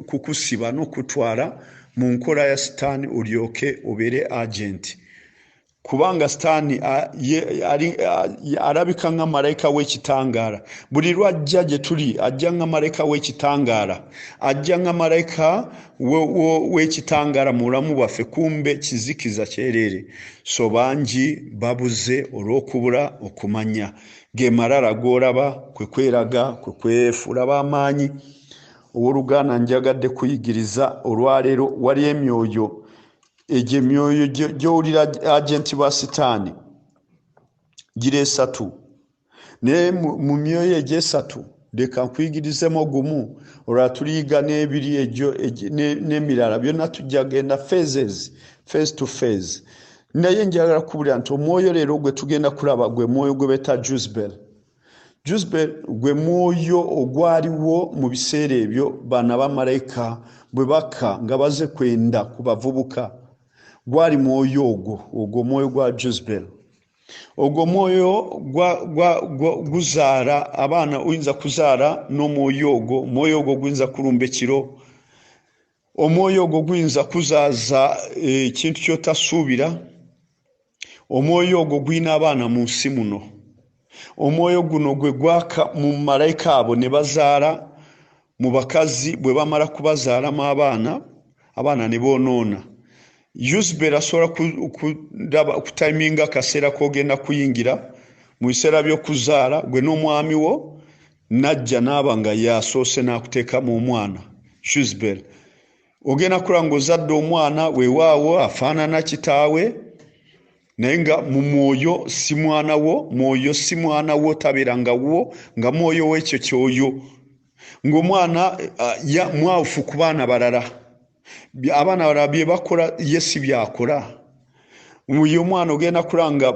kukusiba n'okutwala mu nkola ya sitaani olyoke obeere agenti kubanga sitaani alabika nga malayika w'ekitangaala buli lwajja gye tuli ajja nga malayika w'ekitangaala ajja nga malayika w'ekitangaala mu bulamu bwaffe kumbe kizikiza kyereere so bangi babuze olw'okubula okumanya ge malala g'olaba kwe kweraga kwe kwefuula b'amaanyi owooluganda njagadde kuyigiriza olwaleero wali emyoyo egyo emyoyo gy'owulira agenti ba sitaani gira esatu naye mu myoyo egyo esatu leka nkuyigirizemu gumu olwa tuliyiga n'ebiri egyo n'emirala byonna tujja genda phase to phase naye njagala kubulira nti omwoyo leero gwe tugenda kulaba gwe mwoyo gwe beeta Jezebel gwe mwoyo ogwaliwo mu biseera ebyo baana ba malayika bwe baka nga baze kwenda ku bavubuka gwali mwoyo ogwo mwoyo gwa Jezebel ogwo mwoyo guzaala abaana oyinza kuzaala n'omwoyo ogwo guyinza kulumba ekiro omwoyo ogwo guyinza kuzaaza ekintu ky'otasuubira omwoyo ogwo guyina abaana mu nsi muno omwoyo guno gwe gwaka mu malayika abo ne bazaala mu bakazi bwe bamala kubazaalamu abaana ne boonoona Jezebel asobola okutayiminga akaseera k'ogenda kuyingira mu biseera by'okuzaala gwe n'omwami wo najja naaba nga yasoose n'akuteekamu omwana Jezebel ogenda kulaba ng'ozadde omwana weewaawo afaanana kitaawe naye nga mu mwoyo si mwana wo tabeera nga wo nga mwoyo w'ekyo kyoyo ng'omwana mwawufu ku baana balala abaana balala bye bakola ye si byakola uyo omwana ogenda kulanga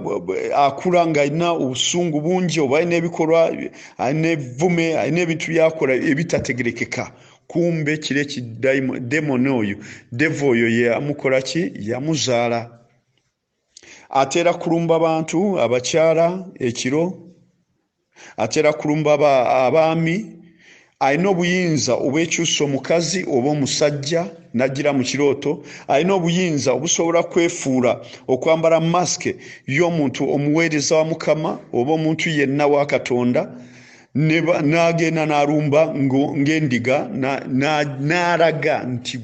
akula nga alina obusungu bungi oba alina ebikolwa alina evvume alina ebintu byakola ebitategerekeka kumbe kire demoni oyo devo oyo yamukola ki yamuzaala atera kulumba abantu abakyala ekiro atera kulumba abaami alina obuyinza obwekyusa omukazi oba omusajja nagira mu kirooto alina obuyinza obusobola kwefuula okwambala masike y'omuntu omuweereza wa Mukama oba omuntu yenna wa Katonda n'agenda n'alumba ng'endiga n'alaga nti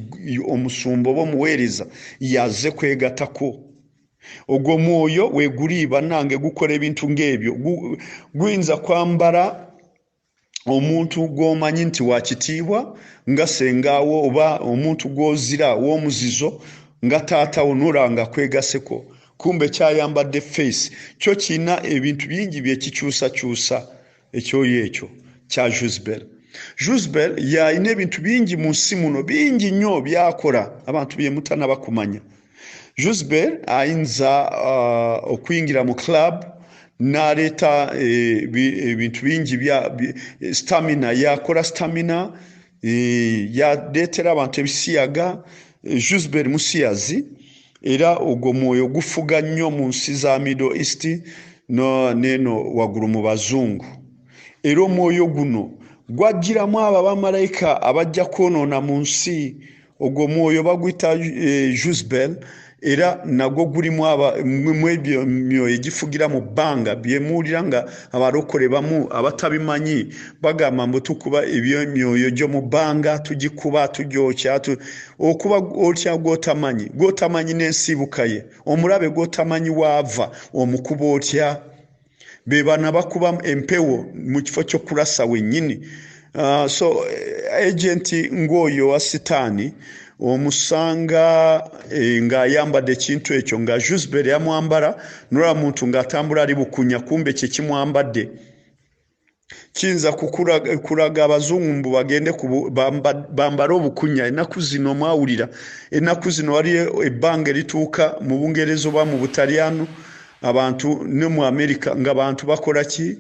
omusumba oba omuweereza yaze kwegatako ogwo mwoyo weeguli bannange gukola ebintu ng'ebyo guyinza kwambala omuntu gw'omanyi nti wakitiibwa nga sengaawo oba omuntu gw'ozira w'omuzizo nga taatawo n'olanga kwegaseko kumbe kyayambadde face kyo kirina ebintu bingi byekikyusakyusa ekyoyo ekyo kya Jezebel yalina ebintu bingi mu nsi muno bingi nnyo byakola abantu bye mutanaba kumanya Jezebel ayinza okuyingira mu club n'aleeta ebintu bingi bya stamina yakola stamina yaleetera abantu ebisiyaga Jezebel musiyazi era ogwo mwoyo gufuga nnyo mu nsi za Middle East neno waggulu mu bazungu era omwoyo guno gwajjiramu abo bamalayika abajja kwonoona mu nsi ogwo mwoyo baguyita Jezebel era nagwo gulimu ebyo myoyo egifugira mu bbanga byemuwulira nga abalokole bamu abatabimanyi bagamba mbu tukuba ebyemyoyo gyo mu bbanga tugikuba tugyokya okuba otya gwotamanyi n'ensibuka ye omulabe gwotamanyi waava omukuba otya be bana bakuba empewo mu kifo ky'okulasa wennyini so agenti ng'oyo wa sitaani omusanga ng'ayambadde ekintu ekyo nga Jezebel yamwambala n'olwa muntu ng'atambula ali bukunya kumbe kye kimwambadde kinza kulaga abazungu bagende bambara obukunya ennaku zino mwawulira ennaku zino wali ebbanga erituuka mu Bungereza oba mu Butaliyano abantu ne mu Amerika ng'abantu bakola ki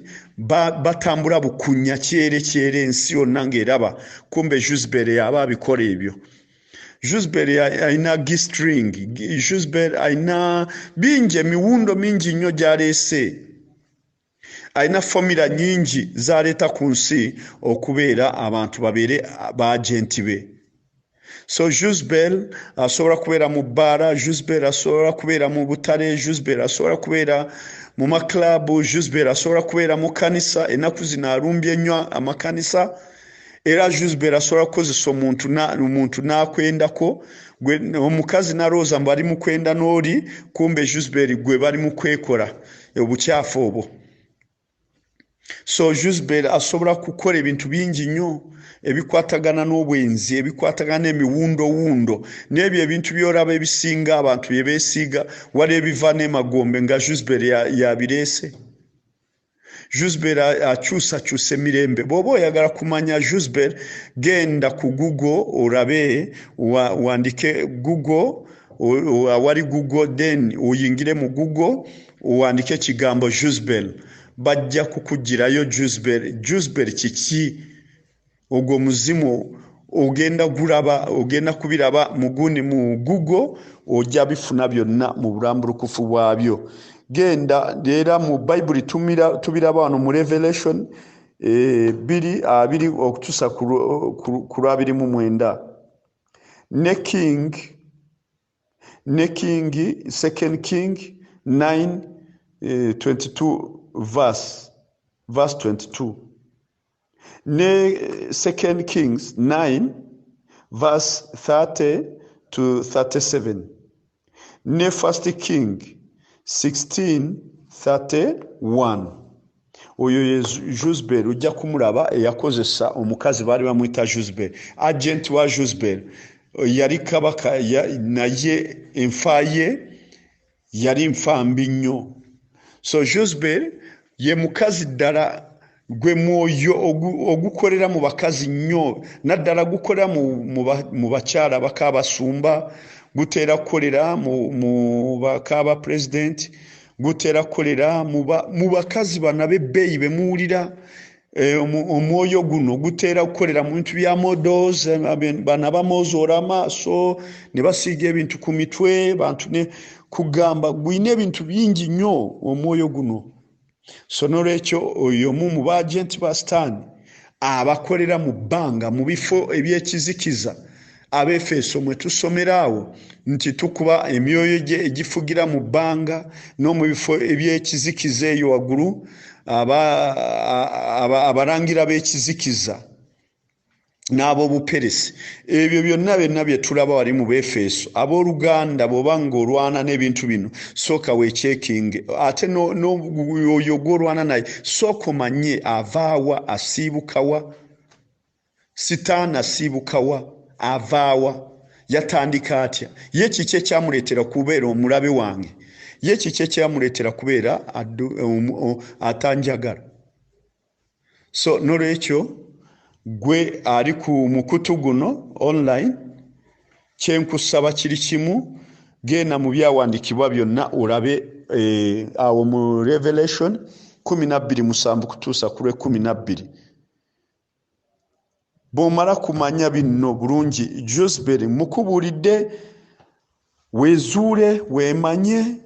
batambula bukunya kyere ensi yonna ng'eraba kumbe Juzbel yaba abikola ebyo. Juzbel aina G-string, Juzbel aina bingi emiwundo mingi nnyo gyaleese, aina formula nyingi zaleeta ku nsi okubeera abantu babeere ba agenti be. So Juzbel asobola kubeera mu bbaara, Juzbel asobola kubeera mu butale, Juzbel asobola kubeera mu maklabu, Juzbel asobola kubeera mu kanisa, ennaku zino alumbye nnyo amakanisa. Era Juzbel asobola kukozesa omuntu n'akwendako, omukazi n'alowooza mbu bali mu kwenda n'oli, kumbe Juzbel gwe bali mu kwekola obukyafu obwo. So Juzbel asobola kukola ebintu bingi nnyo ebikwatagana n'obwenzi, ebikwatagana n'emiwundowundo, n'ebyo ebintu by'olaba ebisinga abantu bye beesiiga wali ebiva n'emagombe nga Juzbel yabireese. Juzbel akyusakyusa emirembe. Bw'oba oyagala kumanya Juzbel, genda ku Google olabe, wandike Google, awali Google, then oyingire mu Google wandike ekigambo Juzbel, bajja kukugirayo Juzbel. Juzbel kiki? Ogwo muzimu ogenda kubiraba mu Google, ojja bifuna byonna mu bulambulukufu bwabyo. Genda era mu Bible tubiraba wano mu Revelation 2:2 okutuusa ku 29. Ne King 2 King 9:22 verse 22. Ne 2 Kings 9 verse 30 to 37. Ne 1 King 16:31. Oyo Juzbel ujja kumulaba eyakozesa omukazi baali bamuyita Juzbel, agent wa Juzbel. Yali kabaka naye enfa ye yali nfa mbi nnyo. So Juzbel ye mukazi ddala gwe mwoyo ogukolera mu bakazi nnyo, naddala gukolera mu bakyala bakabasumba, gutera kukolera mu bakaba president, gutera kukolera mu bakazi bana b'ebbeeyi bemuwulira. Omwoyo guno gutera kukolera mu bintu bya models, bana bamozoola amaaso ne basiiga ebintu ku mitwe, bantu ne kugamba gwine ebintu bingi nnyo omwoyo guno. So n'olwekyo oyo mu baagenti ba Sitaani abakolera mu bbanga mu bifo ebyekizikiza. Abefeso mwe tusomerawo nti tukuba emyoyo egifugira mu bbanga no mu bifo ebyekizikiza eyo waggulu, abarangira b'ekizikiza n'ab'obuperesi. Ebyo byonna bye tulaba wali mu Befeso. Abooluganda bw'oba ng'olwana n'ebintu bino, sooka weekyekinge. Ate n'oyo gw'olwana naye sooka omanye avaawa, asiibukawa. Sitaani asiibukawa, avaawa, yatandika atya? Ye kiki ekyamuleetera kubeera omulabe wange? Ye kiki ekyamuleetera kubeera atanjagala? So n'olwekyo gwe ali ku mukutu guno online, kyenkusaba kiri kimu, genda mu byawandiikibwa byonna olabe awo mu Revelation 12:7 kutuusa ku 12. Bw'omala kumanya bino bulungi, Juzbel mukubuulidde weezuule,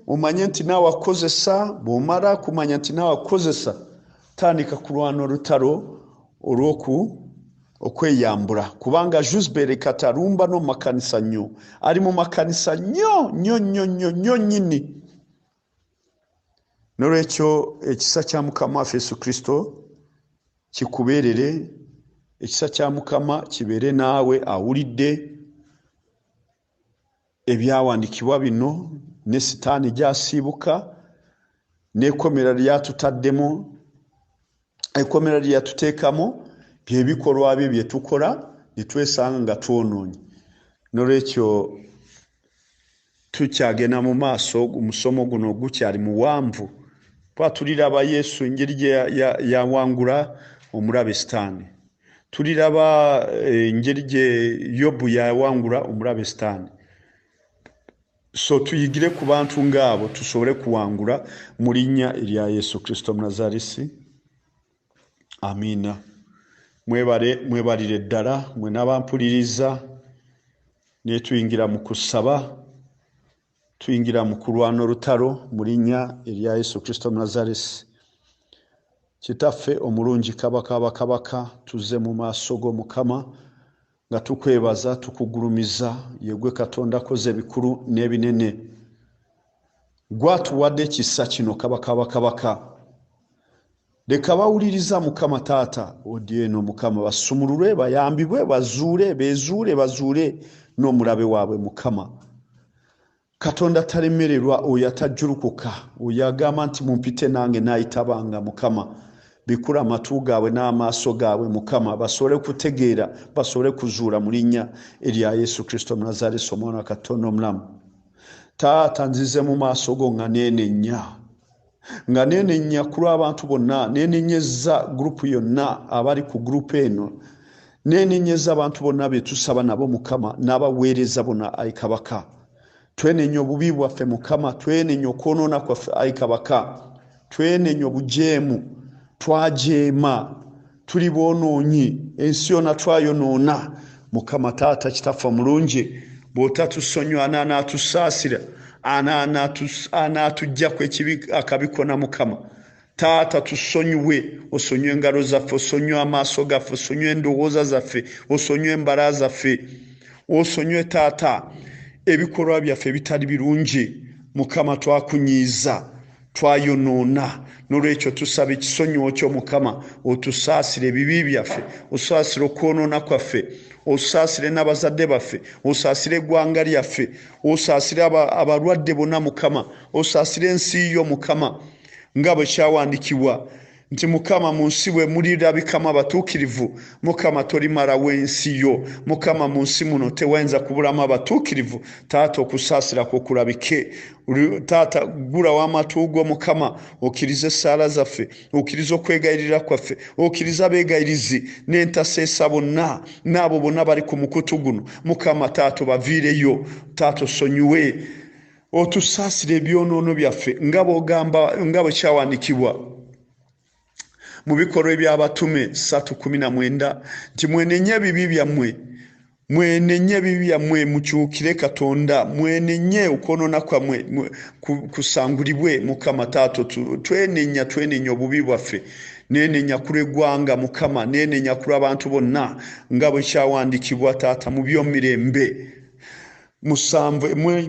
omanye nti naawe akozesa. Bw'omala kumanya nti naawe akozesa, tandika kulwana olutalo okweyambula, kubanga Juzbel kati alumba no makanisa nnyo, ali mu makanisa nnyo nnyini. N'olwekyo ekisa kya Mukama waffe Yesu Kristo kikubeerere, ekisa kya Mukama kibeere naawe awulidde ebyawandiikibwa bino, ne Sitaani gy'asiibuka, n'ekkomera lyatutaddemu, ekkomera lyatuteekamo, byebikolwa bye bye tukola ne twesanga nga twonoonye. N'olwekyo tukyagenda mu maaso, omusomo guno gukyali muwanvu. Tuliraba Yesu engeri gye yawangula omulabe sitaani tuliraba engeri gye yobu yawangula omulabe sitaani so tuyigire ku bantu ngaabo tusobole kuwangula mu linnya erya Yesu Kristo Munazarisi amiina mwebalire ddala mwe n'abampuliriza ne tuyingira mu kusaba tuyingira mu kulwana olutalo mu linnya erya Yesu Kristo Munazarisi kitaffe omulungi kabaka tuze mu maaso go Mukama nga tukwebaza tukugulumiza yegwe Katonda akoze ebikulu n'ebinene gwatuwadde ekisa kino kabaka leka bawuliriza Mukama Taata odieno Mukama basumululwe bayambibwe bazuule n'omulabe waabwe Mukama Katonda talemererwa oyo atajjulukuka oyo agamba nti mumpite nange naayitabanga Mukama bikula amatu gaabwe n'amaaso gaabwe Mukama basobole kutegeera basobole kuzuula mu linnya erya Yesu Kristo Munazaresi omwana wa Katonda omulamu Taata nzize mu maaso go nga neenenya ku lw'abantu bonna neenenyeza gurupu yonna abali ku gurupu eno neenenyeza abantu bonna be tusaba nabo Mukama n'abaweereza bonna ayi kabaka twenenya obubi bwaffe Mukama twenenya okwonoona kwaffe ayi kabaka twenenya obujeemu twajeema tuli boonoonyi ensi yonna twayonoona Mukama Taata kitaffe omulungi bw'otatusonyiwa anaatusaasira anaatuggyako ekibi akabikona Mukama Taata tusonyiwe osonyiwe engalo zaffe osonyiwe amaaso gaffe osonyiwe endowooza zaffe osonyiwe embala zaffe osonyiwe Taata ebikolwa byaffe bitali birungi Mukama twakunyiiza twayonoona n'olwekyo tusaba ekisonyiwo kyo Mukama otusaasire ebibi byaffe osaasire okwonoona kwaffe osaasire n'abazadde baffe osaasire eggwanga lyaffe osaasire abalwadde bonna Mukama osaasire ensi yo Mukama nga bwe kyawandiikibwa nti Mukama mu nsi bwe mulirabikamu abatuukirivu Mukama tolimalawo ensi yo Mukama mu nsi muno tewayinza kubulamu abatuukirivu Taata okusaasira kwo kulabike Taata gulawo amatu go Mukama okkirize essaala zaffe okkirize okwegayirira kwaffe okkirize abeegayirizi n'entaseesa bonna n'abo bonna bali ku mukutu guno Mukama Taata obaviireyo Taata osonyiwe otusaasire ebyonoono byaffe nga bwe kyawandiikibwa mu bikolwa eby'abatume 3:19 nti mwenenye ebibi byammwe mukyukire Katonda mwenenye okwonoona kwammwe kusangulibwe Mukama Taata twenenya obubi bwaffe nenenya ku lw'eggwanga Mukama nenenya ku lw'abantu bonna nga bwe kyawandiikibwa Taata mu by'omirembe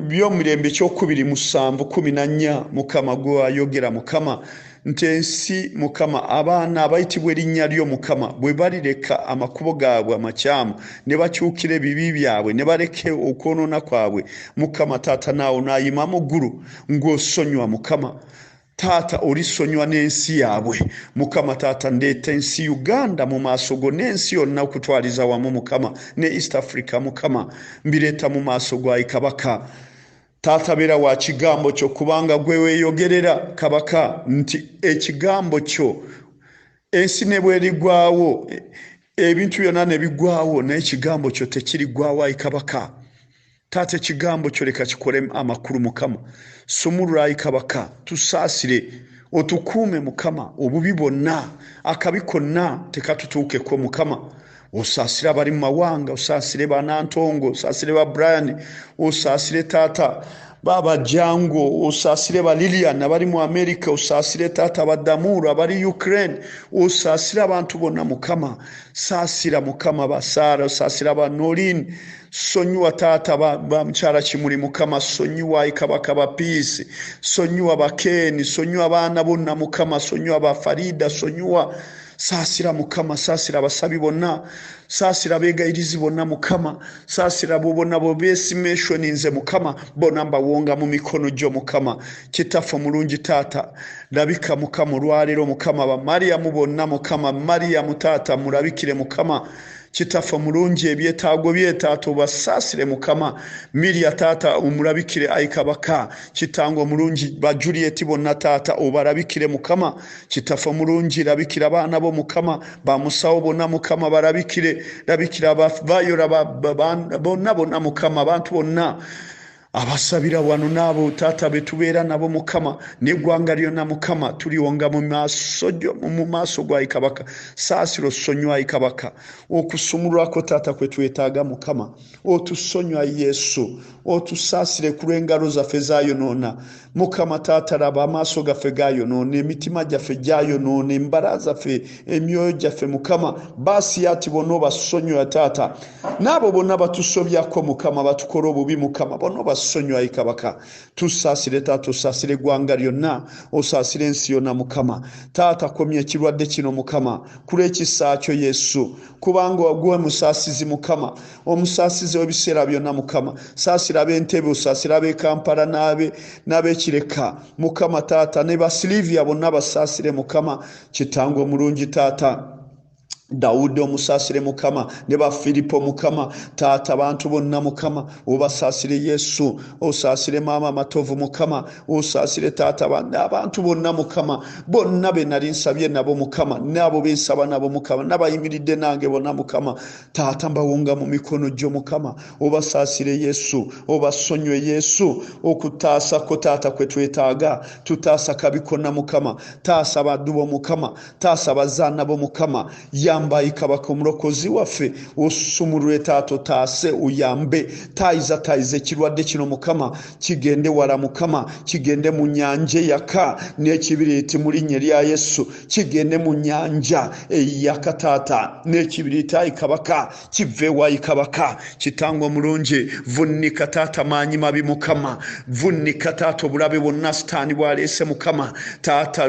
by'omirembe 2:7-14 Mukama gwe ayogera Mukama nti ensi Mukama abaana abayitibwa erinnya lyo Mukama bwe balireka amakubo gaabwe amakyamu ne bakyukira ebibi byabwe ne baleke okwonoona kwabwe Mukama Taata naawe naayima mu ggulu ng'osonyiwa Mukama Taata olisonyiwa n'ensi yaabwe Mukama Taata ndeeta ensi Uganda mu maaso go n'ensi yonna okutwaliza wamu Mukama ne East Africa Mukama mbireeta mu maaso go ayi kabaka Taata beera wa kigambo kyo kubanga gwe weeyogerera kabaka nti ekigambo kyo ensi ne bwerigwawo ebintu byonna ne bigwawo naye ekigambo kyo tekirigwawo ayi kabaka Taata ekigambo kyo leka kikole amakulu Mukama sumulula ayi kabaka tusaasire otukuume Mukama obubi bwonna akabi konna tekatutuukeko Mukama osaasire abali mu mawanga osaasire banantongo osaasire ba Brian osaasire Taata baba Jango osaasire ba Lilian abali mu America osaasire Taata badamuru abali Ukraine osaasire abantu bonna Mukama saasira Mukama basara osaasire ba Norin sonyiwa Taata ba mkyala kimuli Mukama sonyiwa ikabaka ba peace sonyiwa ba Ken sonyiwa abaana bonna Mukama sonyiwa ba Farida sonyiwa saasira Mukama saasira abasabi bonna saasira abeegayirizi bonna Mukama saasira abo bonna beesimishoninze Mukama bonna mbawonga mu mikono gyo Mukama kitaffe omulungi Taata labika Mukama olwaleero Mukama ba Mariyamu bonna Mukama Mariyamu Taata mulabikire Mukama kitaffe mulungi ebyetaago byetaato basasire mukama Miria tata umurabikire aikabaka kitango mulungi ba Juliet bonna tata obarabikire mukama kitaffe mulungi rabikira abana bo mukama ba musawo bonna mukama barabikire rabikira abayora bonna mukama abantu bonna abasabira wano nabo tata betubeera nabo mukama neggwanga lyonna mukama tuliwonga mu maaso gwa ikabaka saasiro ssonywa ikabaka okusumulwako tata kwe twetaaga mukama otusonywa Yesu otusaasire ku lw'engalo zaffe zaayonoona mukama tata laba amaaso gaffe gaayonoona emitima gyaffe gyayonoona embala zaffe emyoyo gyaffe mukama baasi ati bonna obasonyiwa tata n'abo bonna batusobyako mukama batukola obubi mukama bonna obasonyiwa ikabaka tusaasire tata osaasire eggwanga lyonna osaasire ensi yonna mukama tata komya ekirwadde kino mukama ku lw'ekisa kyo Yesu kubanga ogwe musaasizi mukama omusaasizi w'ebiseera byonna mukama saasira ab'Entebbe osaasira ab'e Kampala n'ab'Ekireka mukama tata ne ba Silivia bonna basaasire mukama kitango omulungi tata Daudi omusaasire mukama ne ba Filipo mukama tata abantu bonna mukama obasaasire Yesu osaasire mama matovu mukama osaasire tata abantu bonna mukama bonna be nali nsabye nabo mukama nabo bensaba nabo mukama nabayimiridde nange bonna mukama tata mbawunga mu mikono gyo mukama obasaasire Yesu obasonywe Yesu okutaasa ko tata kwe twetaaga tutaasa kabikona mukama taasa baddubo mukama taasa bazaana bo mukama yamba ikabaka omulokozi waffe osumulwe tato taase uyambe taiza ekirwadde kino mukama kigende wala mukama kigende mu nyanja yaka n'ekibiriiti mu linnya lya Yesu kigende mu nyanja eyaka tata n'ekibiriiti ikabaka kive wa ikabaka kitango mulungi vunika tata maanyi mabi mukama vunika tata obulabe bwonna sitaani bwaleese mukama tata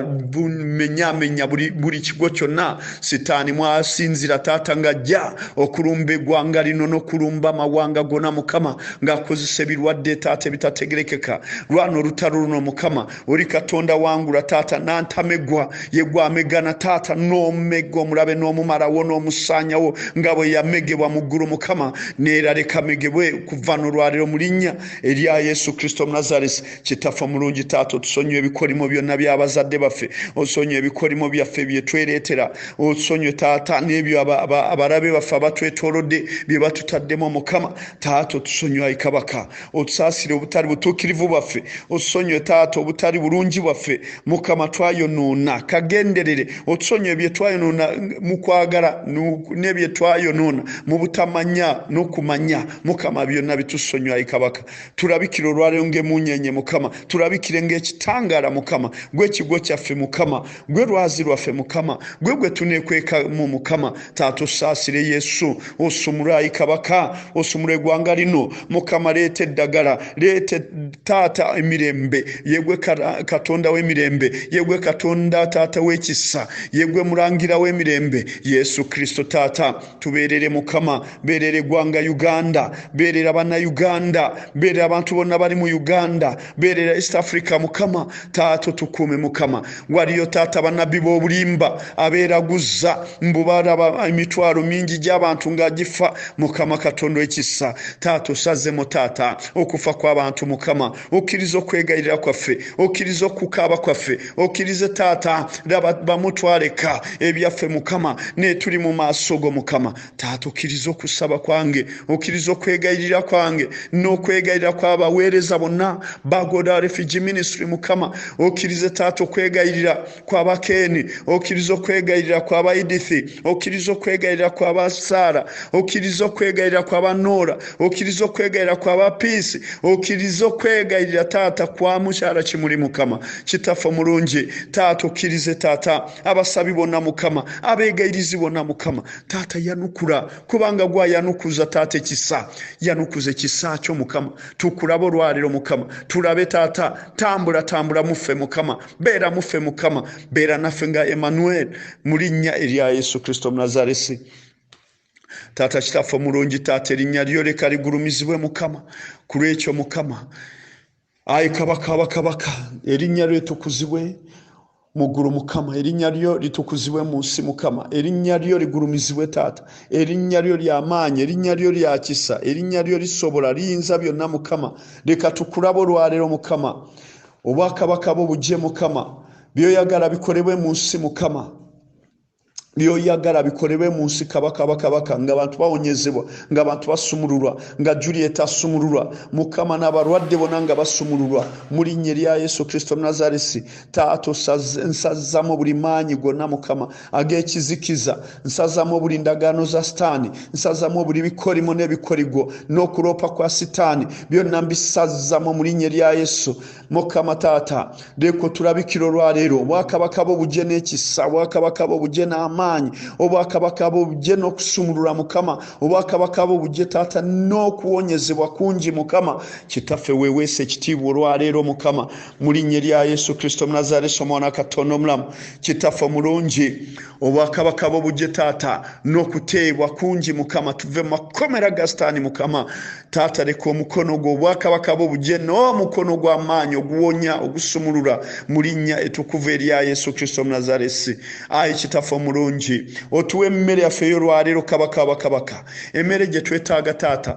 menyamenya buli kigo kyonna sitaani sinzira tata ngajja okulumba eggwanga lino n'okulumba amawanga gonna mukama ng'akozesa ebirwadde tata ebitategerekeka lwano olutalo luno mukama oli katonda wangula tata n'antamegwa yegwa amegana tata n'omega omulabe n'omumalawo n'omusaanyawo nga bwe yamegebwa mu ggulu mukama neeraleka megebwe kuva n'olwaliro mu linnya erya Yesu Kristo Munazaresi kitaffe omulungi tata otusonyiwe ebikolimo byonna by'abazadde baffe osonyiwe ebikolimo byaffe bye twereetera osonyiwe tata n'ebyo abalabe baffe abatwetoolodde bye batutaddemu mukama tata otusonyiwe ikabaka otusaasire obutali butuukirivu bwaffe otusonyiwe tata obutali bulungi bwaffe mukama twayonoona kagenderere otusonyiwe bye twayonoona mu kwagala n'ebye twayonoona mu butamanya n'okumanya mukama byonna bitusonyiwe ikabaka tulabikire olwaleero ng'emunyenye mukama tulabikire ng'ekitangaala mukama gwe ekigo kyaffe mukama gwe lwazi lwaffe mukama gwe tuneekweka mu mukama tata osaasire Yesu osumula ikabaka osumula eggwanga lino mukama leeta eddagala leeta tata emirembe yegwe katonda w'emirembe yegwe katonda tata w'ekisa yegwe mulangira w'emirembe Yesu Kristo tata tubeerere mukama beerere eggwanga Uganda beerere abannayuganda beerere abantu bonna bali mu Uganda beerere East Africa mukama tata tukuume mukama waliyo tata bannabbi b'obulimba abeeraguza mbubalaba emitwalo mingi gy'abantu ng'agifa mukama katonda w'ekisa tata osazemo tata okufa kw'abantu mukama okkiriza okwegayirira kwaffe okkiriza okukaaba kwaffe okkirize tata laba bamutwaleka ebyaffe mukama ne tuli mu maaso go mukama tata okkiriza okusaba kwange okkiriza okwegayirira kwange n'okwegayirira kw'abaweereza bonna bagoda refugee ministry mukama okkirize tata okwegayirira kw'abakeeni okkiriza okwegayirira kw'abayidithi okkiriza okwegayirira kw'abasaara okkiriza okwegayirira kw'abanoora okkiriza okwegayirira kw'abapiisi okkiriza okwegayirira tata kwa mukyala kimuli mukama kitaffe omulungi tata okkirize tata abasabi bonna mukama abeegayirizi bonna mukama tata yanukula kubanga gwayanukuza tata ekisa yanukuza ekisa kyo mukama tukulaba olwaliro mukama tulabe tata tambula muffe mukama beera muffe mukama beera naffe nga Emmanuel mu linnya erya Yesu Kristo Munazaresi tata kitaffe omulungi tata erinnya lyo leka ligulumizibwe mukama ku lw'ekyo mukama ayi kabaka erinnya lyo litukuzibwe muguru mukama erinnya lyo litukuzibwe mu nsi mukama erinnya lyo ligulumizibwe taata erinnya lyo ly'amaanyi erinnya lyo lya kisa erinnya lyo lisobola liyinza byonna mukama leka tukulaba olwaleero mukama obwakabaka bwo bujje mukama byoyagala bikolebwe mu nsi mukama byoyagala bikolebwe mu nsi kabaka nga abantu bawonyezebwa nga abantu basumululwa nga Juliet asumululwa mukama n'abalwadde bonna nga basumululwa mu linnya lya Yesu Kristo Nazaresi taato nsazzamu buli maanyi gonna mukama ag'ekizikiza nsazzamu buli ndagaano za sitaani nsazzamu buli bikolimo n'ebikoligo n'okuloopa kwa sitaani byonna mbisazzamu mu linnya lya Yesu mukama taata leko tulabikira olwaleero obwakabaka bwo bujje n'ekisa obwakabaka bwo bujje n'amaanyi obwakabaka bwo bujje n'okusumulula mukama obwakabaka bwo bujje taata n'okuwonyezebwa kungi mukama kitaffe weeweese ekitiibwa olwaleero mukama mu linnya lya Yesu Kristo Nazareti omwana Katonda omulamu kitaffe omulungi obwakabaka bwo bujje taata n'okuteebwa kungi mukama tuve mu makomera ga sitaani mukama taata leka omukono gwo obwakabaka bwo bujje n'omukono gw'amaanyi oguwonya ogusumulula mu linnya ettukuvu erya Yesu Kristo Nazareti ayi kitaffe omulungi otuwe emmere yaffe ey'olwaleero kabaka emmere gye twetaaga taata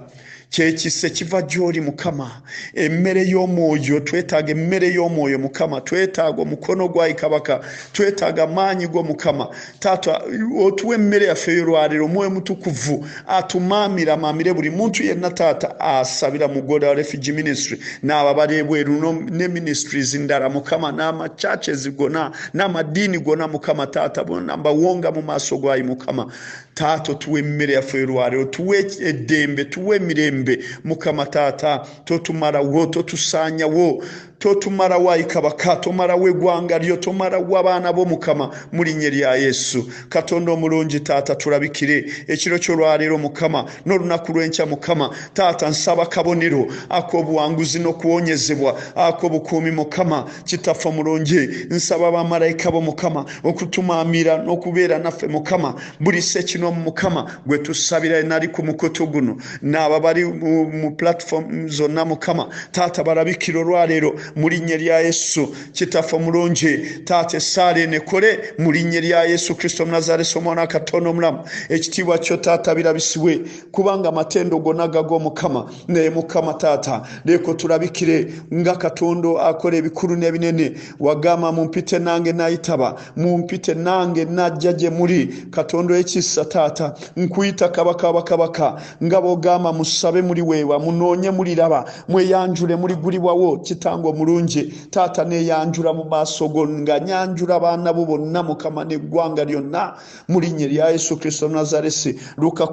kyekise kiva gy'oli mukama emmere y'omwoyo twetaaga emmere y'omwoyo mukama twetaaga omukono gwa kabaka twetaaga maanyi go mukama taata otuwe emmere yaffe ey'olwaleero omwoyo mutukuvu atumaamire buli muntu yenna taata asabira mu Goda Refugee Ministry n'ababala ebweru ne ministries ndala mukama n'amachurches gonna n'amadiini gonna mukama taata bonna mbawonga mu maaso gwayi mukama taata tuwe emmere yaffe ey'olwaleero tuwe eddembe tuwe emirembe mukama taata totumalawo totusaanyawo totumalawo kabaka tomalawo eggwanga lyo tomalawo abaana bo mukama mu linnya lya Yesu Katonda omulungi taata tulabikire ekiro ky'olwaleero mukama n'olunaku lw'enkya mukama taata nsaba kabonero ak'obuwanguzi n'okuwonyezebwa ak'obukuumi mukama kitaffe omulungi nsaba bamalayika bo mukama okutumaamira n'okubeera naffe mukama buli sekino mukama gwe tusabira nali ku mukutu guno n'abo bali mu platform zonna mukama taata balabikira olwaleero mu linnya lya Yesu kitaffe omulungi taata essaala enekole mu linnya lya Yesu Kristo Nazareti omwana Katonda omulamu ekitiibwa kyo taata birabisibwe kubanga amatendo gonna gago mukama naye mukama taata leko tulabikire nga Katonda akola ebikulu n'ebinene wagamba mumpite nange nayitaba mumpite nange najja gye muli Katonda ekisa taata nkuyita kabaka nga bogamba musabe muli weewa munoonye muliraba mweyanjule muligulibwawo kitango mulungi taata neyanjula mu maaso go nga nyanjula abaana bo bonna mukama n'eggwanga lyonna mu linnya lya Yesu Kristo Nazareti Luka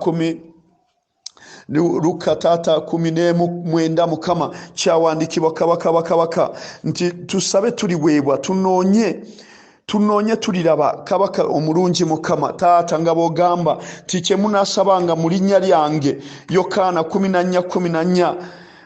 taata 11:9 mukama kyawandikibwa kabaka nti tusabe tuli weebwa tunoonye tuliraba kabaka omulungi mukama taata nga bogamba tikye munasabanga mu linnya lyange Yokaana 14:14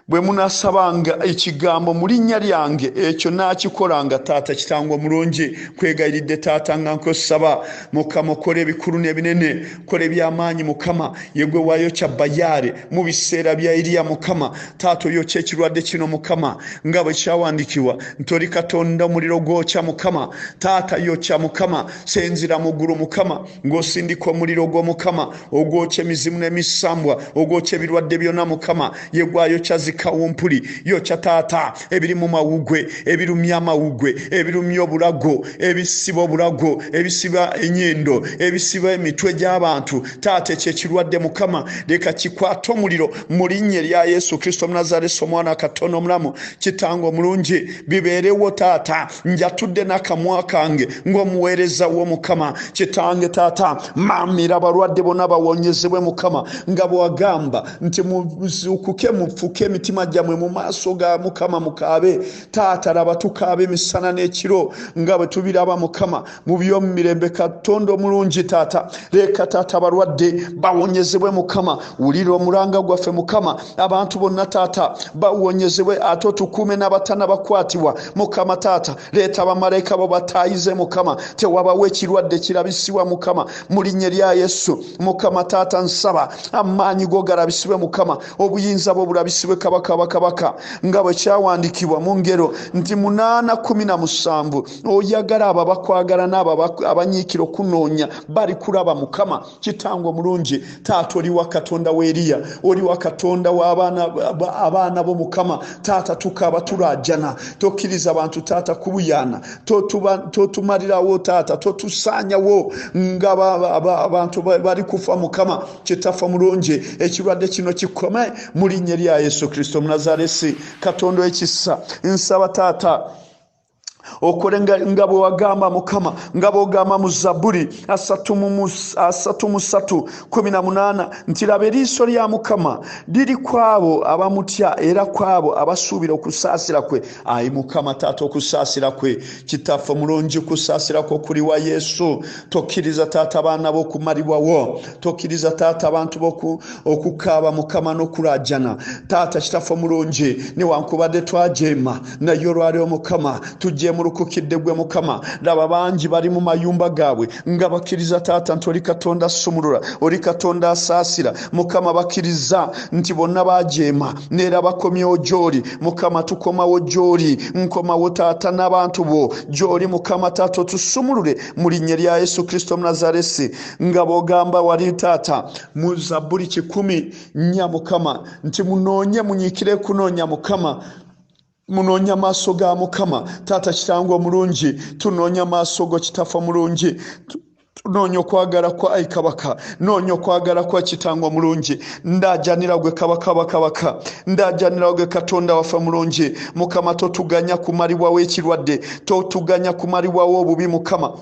bwe munasabanga ekigambo mu linnya lyange ekyo naakikolanga taata kitango omulungi kwegayiridde taata nga nkosaba mukama okola ebikulu n'ebinene kola eby'amaanyi mukama yegwe wayokya Bayaale mu biseera bya Eriya mukama taata oyokya ekirwadde kino mukama nga bwe kyawandikibwa ntoli Katonda omuliro gwokya mukama taata yokya mukama senzira mu ggulu mukama ng'osindika omuliro gwo mukama ogwokya emizimu n'emisambwa ogwokya ebirwadde byonna mukama yegwe ayokya kawumpuli yokya taata ebiri mu mawugwe ebirumya amawugwe ebirumya obulago ebisiba obulago ebisiba enyindo ebisiba emitwe gy'abantu taata ekyekirwadde mukama leka kikwata omuliro mu linnya lya Yesu Kristo Nazareti omwana Katonda omulamu kitango omulungi bibeerewo taata njatudde n'akamwa kange ng'omuweereza w'omukama kitange taata maamira abalwadde bonna bawonyezebwe mukama nga bwagamba nti muzuukuke mufuke emitima gyammwe mu maaso ga mukama mukaabe taata laba tukaabe emisana n'ekiro nga bwe tubiraba mukama mu by'omumirembe Katonda omulungi taata leka taata abalwadde bawonyezebwe mukama wulira omulanga gwaffe mukama abantu bonna taata bawonyezebwe ate otukuume n'abatana bakwatibwa mukama taata leeta bamalayika bo bataayize mukama tewabawo ekirwadde kirabisibwa mukama mu linnya lya Yesu mukama taata nsaba amaanyi go galabisibwe mukama obuyinza bwo bulabisibwe kabaka ngabo kyawandikibwa mu ngero nti 8:17 oyagala abo bakwagala n'abo abanyiikira okunoonya bali kulaba mukama. Kitango mulungi taata oli wa Katonda wa Eliya, oli wa Katonda w'abaana bo mukama. Taata tukaba tulajana, tokkiriza abantu taata kubuyana, totumalirawo taata, totusaanyawo nga abantu bali kufa mukama. Kitafa mulungi ekirwadde kino kikome mu linnya lya Yesu Kristo Munazaresi. Katonda ekisa nsaba taata okole nga bwe wagamba mukama, nga bw'ogamba mu Zabbuli 33:18 nti laba eriiso lya mukama liri kwabo abamutya era kwabo abasuubira okusaasira kwe. Ayi mukama taata, okusaasira kwe kitaffe mulungi, okusaasira kwe kuli wa Yesu. Tokkiriza taata abaana b'okumalibwawo, tokkiriza taata abantu okukaaba mukama n'okulajana. Taata kitaffe mulungi newankubadde twajeema naye olwaliro mukama tujje mulukukidde gwe mukama. Laba bangi bali mu mayumba gaabwe nga bakkiriza taata nti oli Katonda asumulula, oli Katonda asaasira mukama. Bakkiriza nti bonna bajeema neera bakomyewo gy'oli mukama. Tukomawo gy'oli, nkomawo taata n'abantu bo gy'oli mukama. Taata otusumulule mu linnya lya Yesu Kristo Munazaresi, nga bw'ogamba wali taata mu Zabbuli 10:4 mukama nti munoonye munyiikire kunoonya mukama, munoonya maaso ga mukama. Taata kitango omulungi, tunoonya maaso go kitafa mulungi, tunoonya okwagala kwa Ayi Kabaka, noonya okwagala kwa kitango omulungi. Ndajanira gwe kabaka, ndajanira gwe Katonda waffe mulungi mukama. Totuganya kumalibwawo ekirwadde, totuganya kumalibwawo obubi mukama.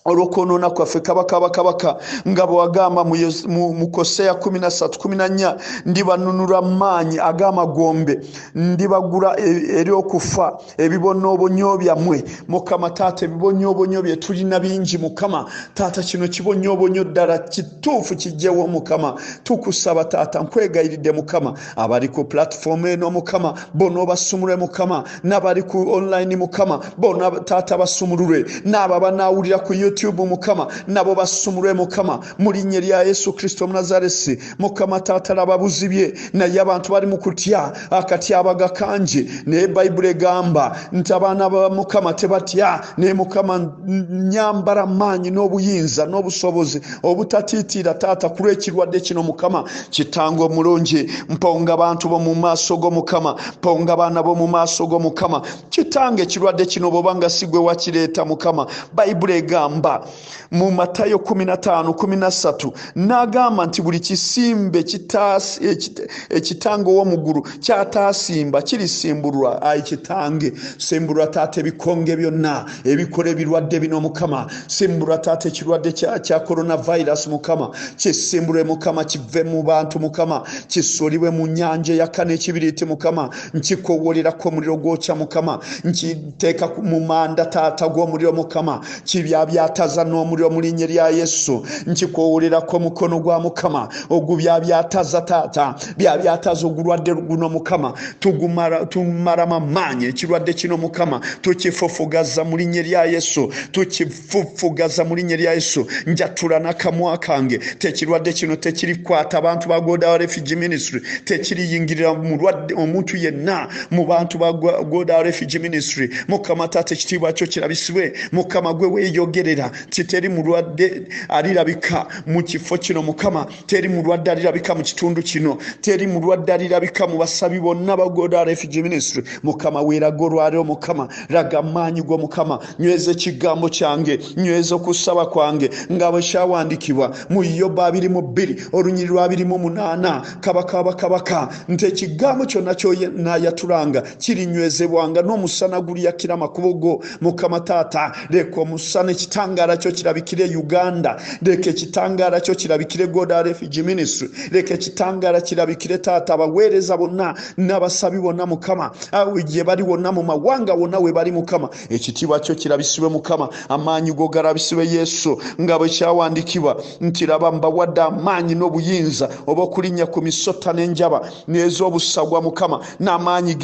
olw'okwonoona kwaffe kabaka nga bwe wagamba mu Koseya 13:14 ndibanunula maanyi ag'amagombe, ndibagula eri okufa ebibonoobonyo byammwe mukama. Taata ebibonyoobonyo bye tulina bingi mukama. Taata kino kibonyoobonyo ddala kituufu kijjewo mukama. Tukusaba taata, nkwegayiridde mukama, abali ku platform eno mukama bonna obasumulwe mukama, n'abali ku online mukama bonna taata basumululwe, n'abo banaawulira ku YouTube mukama nabo basumulwe mukama mu linnya lya Yesu Kristo Munazaresi mukama. Taata laba buzibye naye abantu bali mu kutya akatyabaga kangi, naye Bayibuli egamba nti abaana ba mukama tebatya. Naye mukama nyambala maanyi n'obuyinza n'obusobozi obutatiitira taata ku lw'ekirwadde kino mukama. Kitango omulungi, mponga abantu bo mu maaso go mukama, mponga abaana bo mu maaso go mukama. Kitange ekirwadde kino bw'obanga si gwe wakireeta mukama. Bayibuli egamba mu Matayo 15:13 n'agamba nti buli kisimbe ekitange ow'omugulu kyataasimba kirisimbulwa. Ayi kitange, simbulwa taata ebikonge byonna ebikola ebirwadde bino mukama. Simbulwa taata ekirwadde kya coronavirus mukama, kisimbulwe mukama, kive mu bantu mukama, kisolibwe mu nnyanja eyakana ekibiriiti mukama. Nkikowolerako omuliro gwokya mukama, nkiteeka mu manda taata gw'omuliro mukama, kibyabyataza n'omuliro mu linnya lya Yesu. Nkikowolerako mukono gwa mukama ogubyabyataza taata, byabyataza ogulwadde guno mukama. Tumaramu amaanyi ekirwadde kino mukama, tukifufugaza mu linnya lya Yesu, tukifufugaza mu linnya lya Yesu. Njatula n'akamwa kange tekirwadde kino tekirikwata abantu ba Goda Refugee Ministry, tekiriyingirira mulwadde omuntu yenna mu bantu ba Goda Refugee Ministry mukama. Taata ekitiibwa kyo kirabisibwe mukama, gwe weeyogerera nti teri mulwadde alirabika mu kifo kino mukama, teri mulwadde alirabika mu kitundu kino, teri mulwadde alirabika mu basabi bonna ba Goda Refugee Ministry mukama. Weeraga olwaliro mukama, laga amaanyi go mukama, nyweza ekigambo kyange, nyweza okusaba kwange nga bwe kyawandikibwa mu Yoba 2:28 kabaka nti ekigambo kyonna ky'onaayatulanga kirinywezebwanga n'omusana guliyakira amakubo go mukama. Taata leka omusana ekitangaala kyo kirabikire Uganda, leka ekitangaala kyo kirabikire Goda Refugee Ministry, leka ekitangaala kirabikire taata abaweereza bonna n'abasabi bonna mukama, awe gye bali wonna mu mawanga wonna we bali mukama. Ekitiibwa kyo kirabisibwe mukama, amaanyi go garabisibwe Yesu nga bwe kyawandikibwa nti laba mbawadde amaanyi n'obuyinza obw'okulinnya ku misota n'enjaba n'ez'obusagwa mukama, n'amaanyi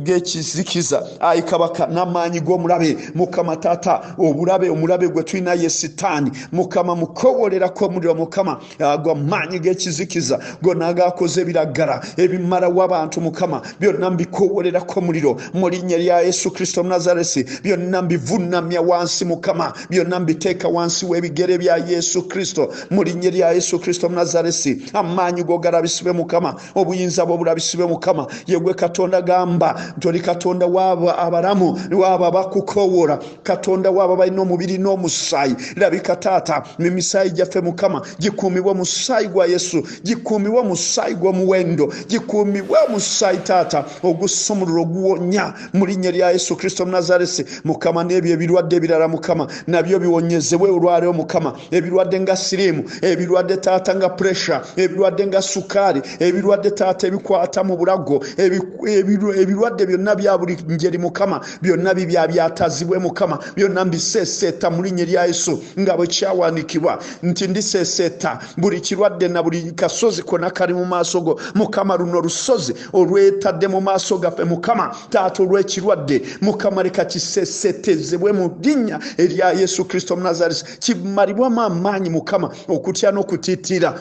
g'ekizikiza. Ayi kabaka, n'amaanyi g'omulabe mukama. Taata obulabe omulabe gwe tulina ye sitaani mukama mukobolera ko muliro mukama agwa maanyi g'ekizikiza gonna agakoze ebiragala ebimalawo abantu mukama byonna mbikobolera ko muliro mu linnya lya Yesu Kristo Nazaresi byonna mbivunamya wansi mukama byonna mbiteeka wansi w'ebigere bya Yesu Kristo mu linnya lya Yesu Kristo Nazaresi amaanyi go galabisibe mukama obuyinza bwo bulabisibe mukama yegwe Katonda gamba ntoli Katonda waba abalamu waba bakukowola Katonda waba balina omubiri n'omusaayi labika taata mimisaayi gyaffe mukama gikuumibwa musaayi gwa Yesu gikuumibwa musaayi gw'omuwendo gikuumibwa musaayi taata ogusumulula oguwonya mu linnya lya Yesu Kristo Nazaresi mukama n'ebyo ebirwadde ebirala mukama nabyo biwonyezebwe olwaleero mukama ebirwadde nga siriimu ebirwadde taata nga pressure ebirwadde nga sukaali ebirwadde taata ebikwata mu bulago ebirwadde byonna bya buli ngeri mukama byonna bibyabyatazibwe mukama byonna mbiseeseeta mu linnya lya Yesu nga bwe kyawandiikibwa nti ndiseeseeta buli kirwadde na buli kasozi konna kali mu maaso go mukama luno lusozi olwetadde mu maaso gaffe mukama taata olw'ekirwadde mukama leka kiseeseetezebwe mu linnya erya Yesu Kristo Nazareti kimalibwamu amaanyi mukama okutya n'okutiitira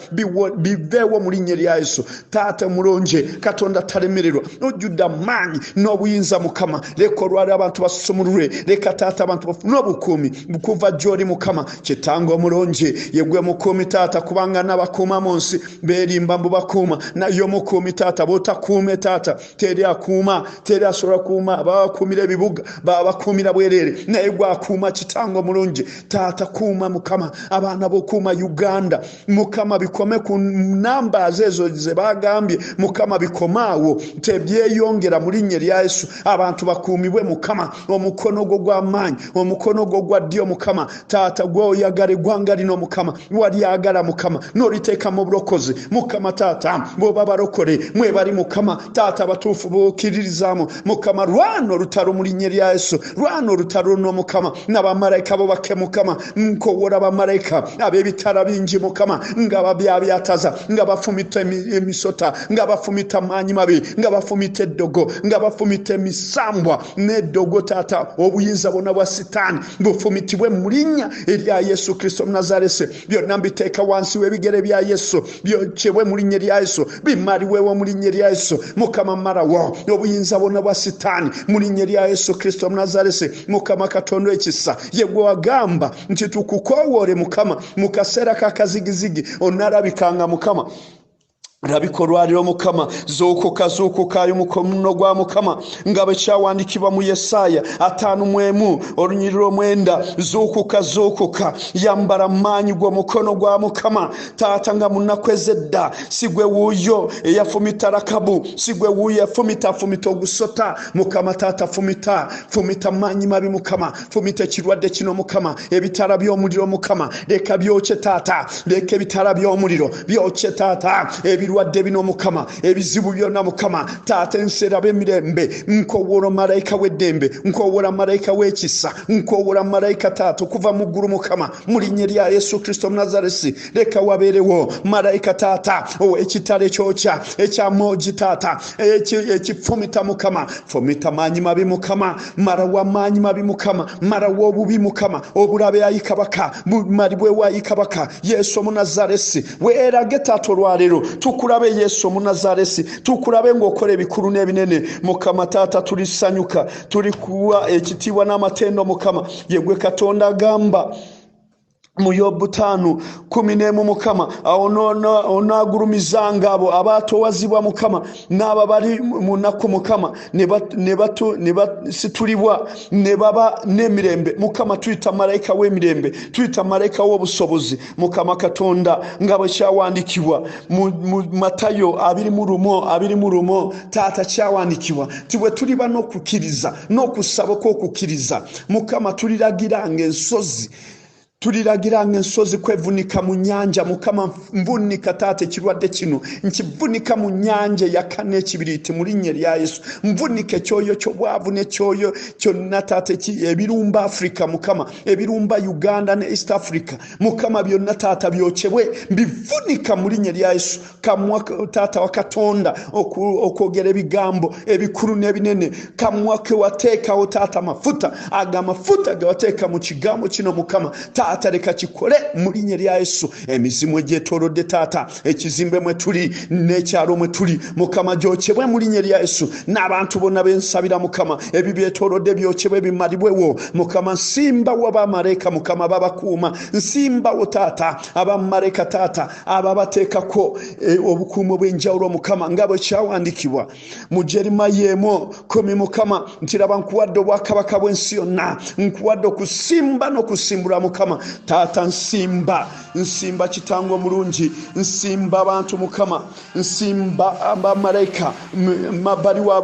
biveewo mu linnya lya Yesu taata mulonje Katonda talemererwa ojjudde amaanyi n'obuyinza mukama leka olwali abantu basumululwe leka taata abantu bafune obukuumi bukuva gy'oli mukama kitango omulonje yegwe mukuumi taata kubanga n'abakuuma mu nsi beerimba mbu bakuuma naye omukuumi taata bw'otakuume taata teri akuuma teri asobola kuuma babakuumira ebibuga babakuumira bwereere naye gwakuuma kitango omulungi taata kuuma mukama abaana b'okuuma Uganda mukama bikome ku nambaazi ezo ze bagambye mukama bikomaawo tebyeyongera mu linnya lya Yesu abantu bakuumibwe mukama omukono gwo gw'amaanyi omukono gwo gwa ddyo mukama taata gw'oyagala eggwanga lino mukama walyagala mukama n'oliteeka mu bulokozi mukama taata bw'oba balokole mwebali mukama taata batuufu b'okkiririzaamu mukama lwana olutalo mu linnya lya Yesu lwana olutalo luno mukama n'abamalayika bo bakke mukama nkowola bamalayika ab'ebitala bingi mukama nga babyabyataza nga bafumita emisota nga bafumita maanyi mabi nga bafumita eddogo nga bafumita emisambwa n'eddogo taata obuyinza bwonna bwa sitaani bufumitibwe mu linnya erya Yesu Kristo Nazaresi byonna mbiteeka wansi w'ebigere bya Yesu byokyebwe mu linnya lya Yesu bimaliwewo mu linnya lya Yesu mukama malawo obuyinza bwonna bwa sitaani mu linnya lya Yesu Kristo Nazaresi mukama Katonda ekisa yegwe wagamba nti tukukowoole mukama mu kaseera k'akazigizigi onalabikanga mukama labika olwaliro mukama zuukukayo mukono gwa mukama nga bwe kyawandiikibwa mu Yesaya 5:1 olunyiriri 9 zuukuka yambala maanyi gw'omukono gwa mukama taata nga mu nnaku ez'edda si gwe wuuyo eyafumita Lakabu si gwe wuuyo yafumita ogusota mukama taata fumita maanyi mabi mukama fumita ekirwadde kino mukama ebitala by'omuliro mukama leka byokye taata leka ebitala by'omuliro byokye taata ebirwadde bino mukama ebizibu byonna mukama taata enseera b'emirembe nkowola malayika w'eddembe nkowola malayika w'ekisa nkowola malayika taata okuva mu ggulu mukama mu linnya lya Yesu Kristo Nazaresi leka wabeerewo malayika taata ekitala ekyokya ekyamogi taata ekifumita mukama fumita maanyi mabi mukama marawo amaanyi mabi mukama marawo obubi mukama obulabe ayikabaka bumalibwewo ayikabaka Yesu Omunazaresi weerage taata olwaleero tukulabe Yesu Omunazaresi tukulabe ng'okola ebikulu n'ebinene mukama taata tulisanyuka tulikuwa ekitiibwa n'amatendo mukama yegwe Katonda agamba mu Yobu 5:11 mukama onaagulumizanga abo abaatowazibwa mukama n'abo bali mu nnaku mukama ne basitulibwa ne baba n'emirembe mukama tuyita malayika w'emirembe tuyita malayika w'obusobozi mukama Katonda nga bwe kyawandiikibwa mu Matayo 20:1 taata kyawandiikibwa ti bwe tuliba n'okukkiriza n'okusaba kw'okukkiriza mukama tuliragiranga ensozi tuliragira ensozi kwevunika mu nyanja mukama mvunika taata ekirwadde kino nkivunika mu nyanja yakane ekibiriti mu linnya lya Yesu mvunike ekyoyo ky'obwavu n'ekyoyo kyonna taata ebirumba Africa mukama ebirumba Uganda ne East Africa mukama byonna taata byokyebwe mbivunika mu linnya lya Yesu kamwa taata wa Katonda okwogera ebigambo ebikulu n'ebinene kamwa ke wateekawo taata mafuta agamafuta ge wateeka mu kigambo kino mukama taata leka kikole mu linnya lya Yesu emizimu egyetoolodde taata ekizimbe mwe tuli n'ekyalo mwe tuli mukama gyokyebwe mu linnya lya Yesu n'abantu bonna bensabira mukama ebibyetoolodde byokyebwe bimalibwewo mukama nsimbawo abamalayika mukama babakuuma nsimbawo taata abamalayika taata ababateekako obukuumo bw'enjawulo mukama nga bwe kyawandiikibwa mu Jeremiya 1:10 mukama nti laba nkuwadde obwakabaka bw'ensi yonna nkuwadde okusimba n'okusimbula mukama taata nsimba kitango omulungi nsimba abantu mukama nsimba abamalayika mabbali wa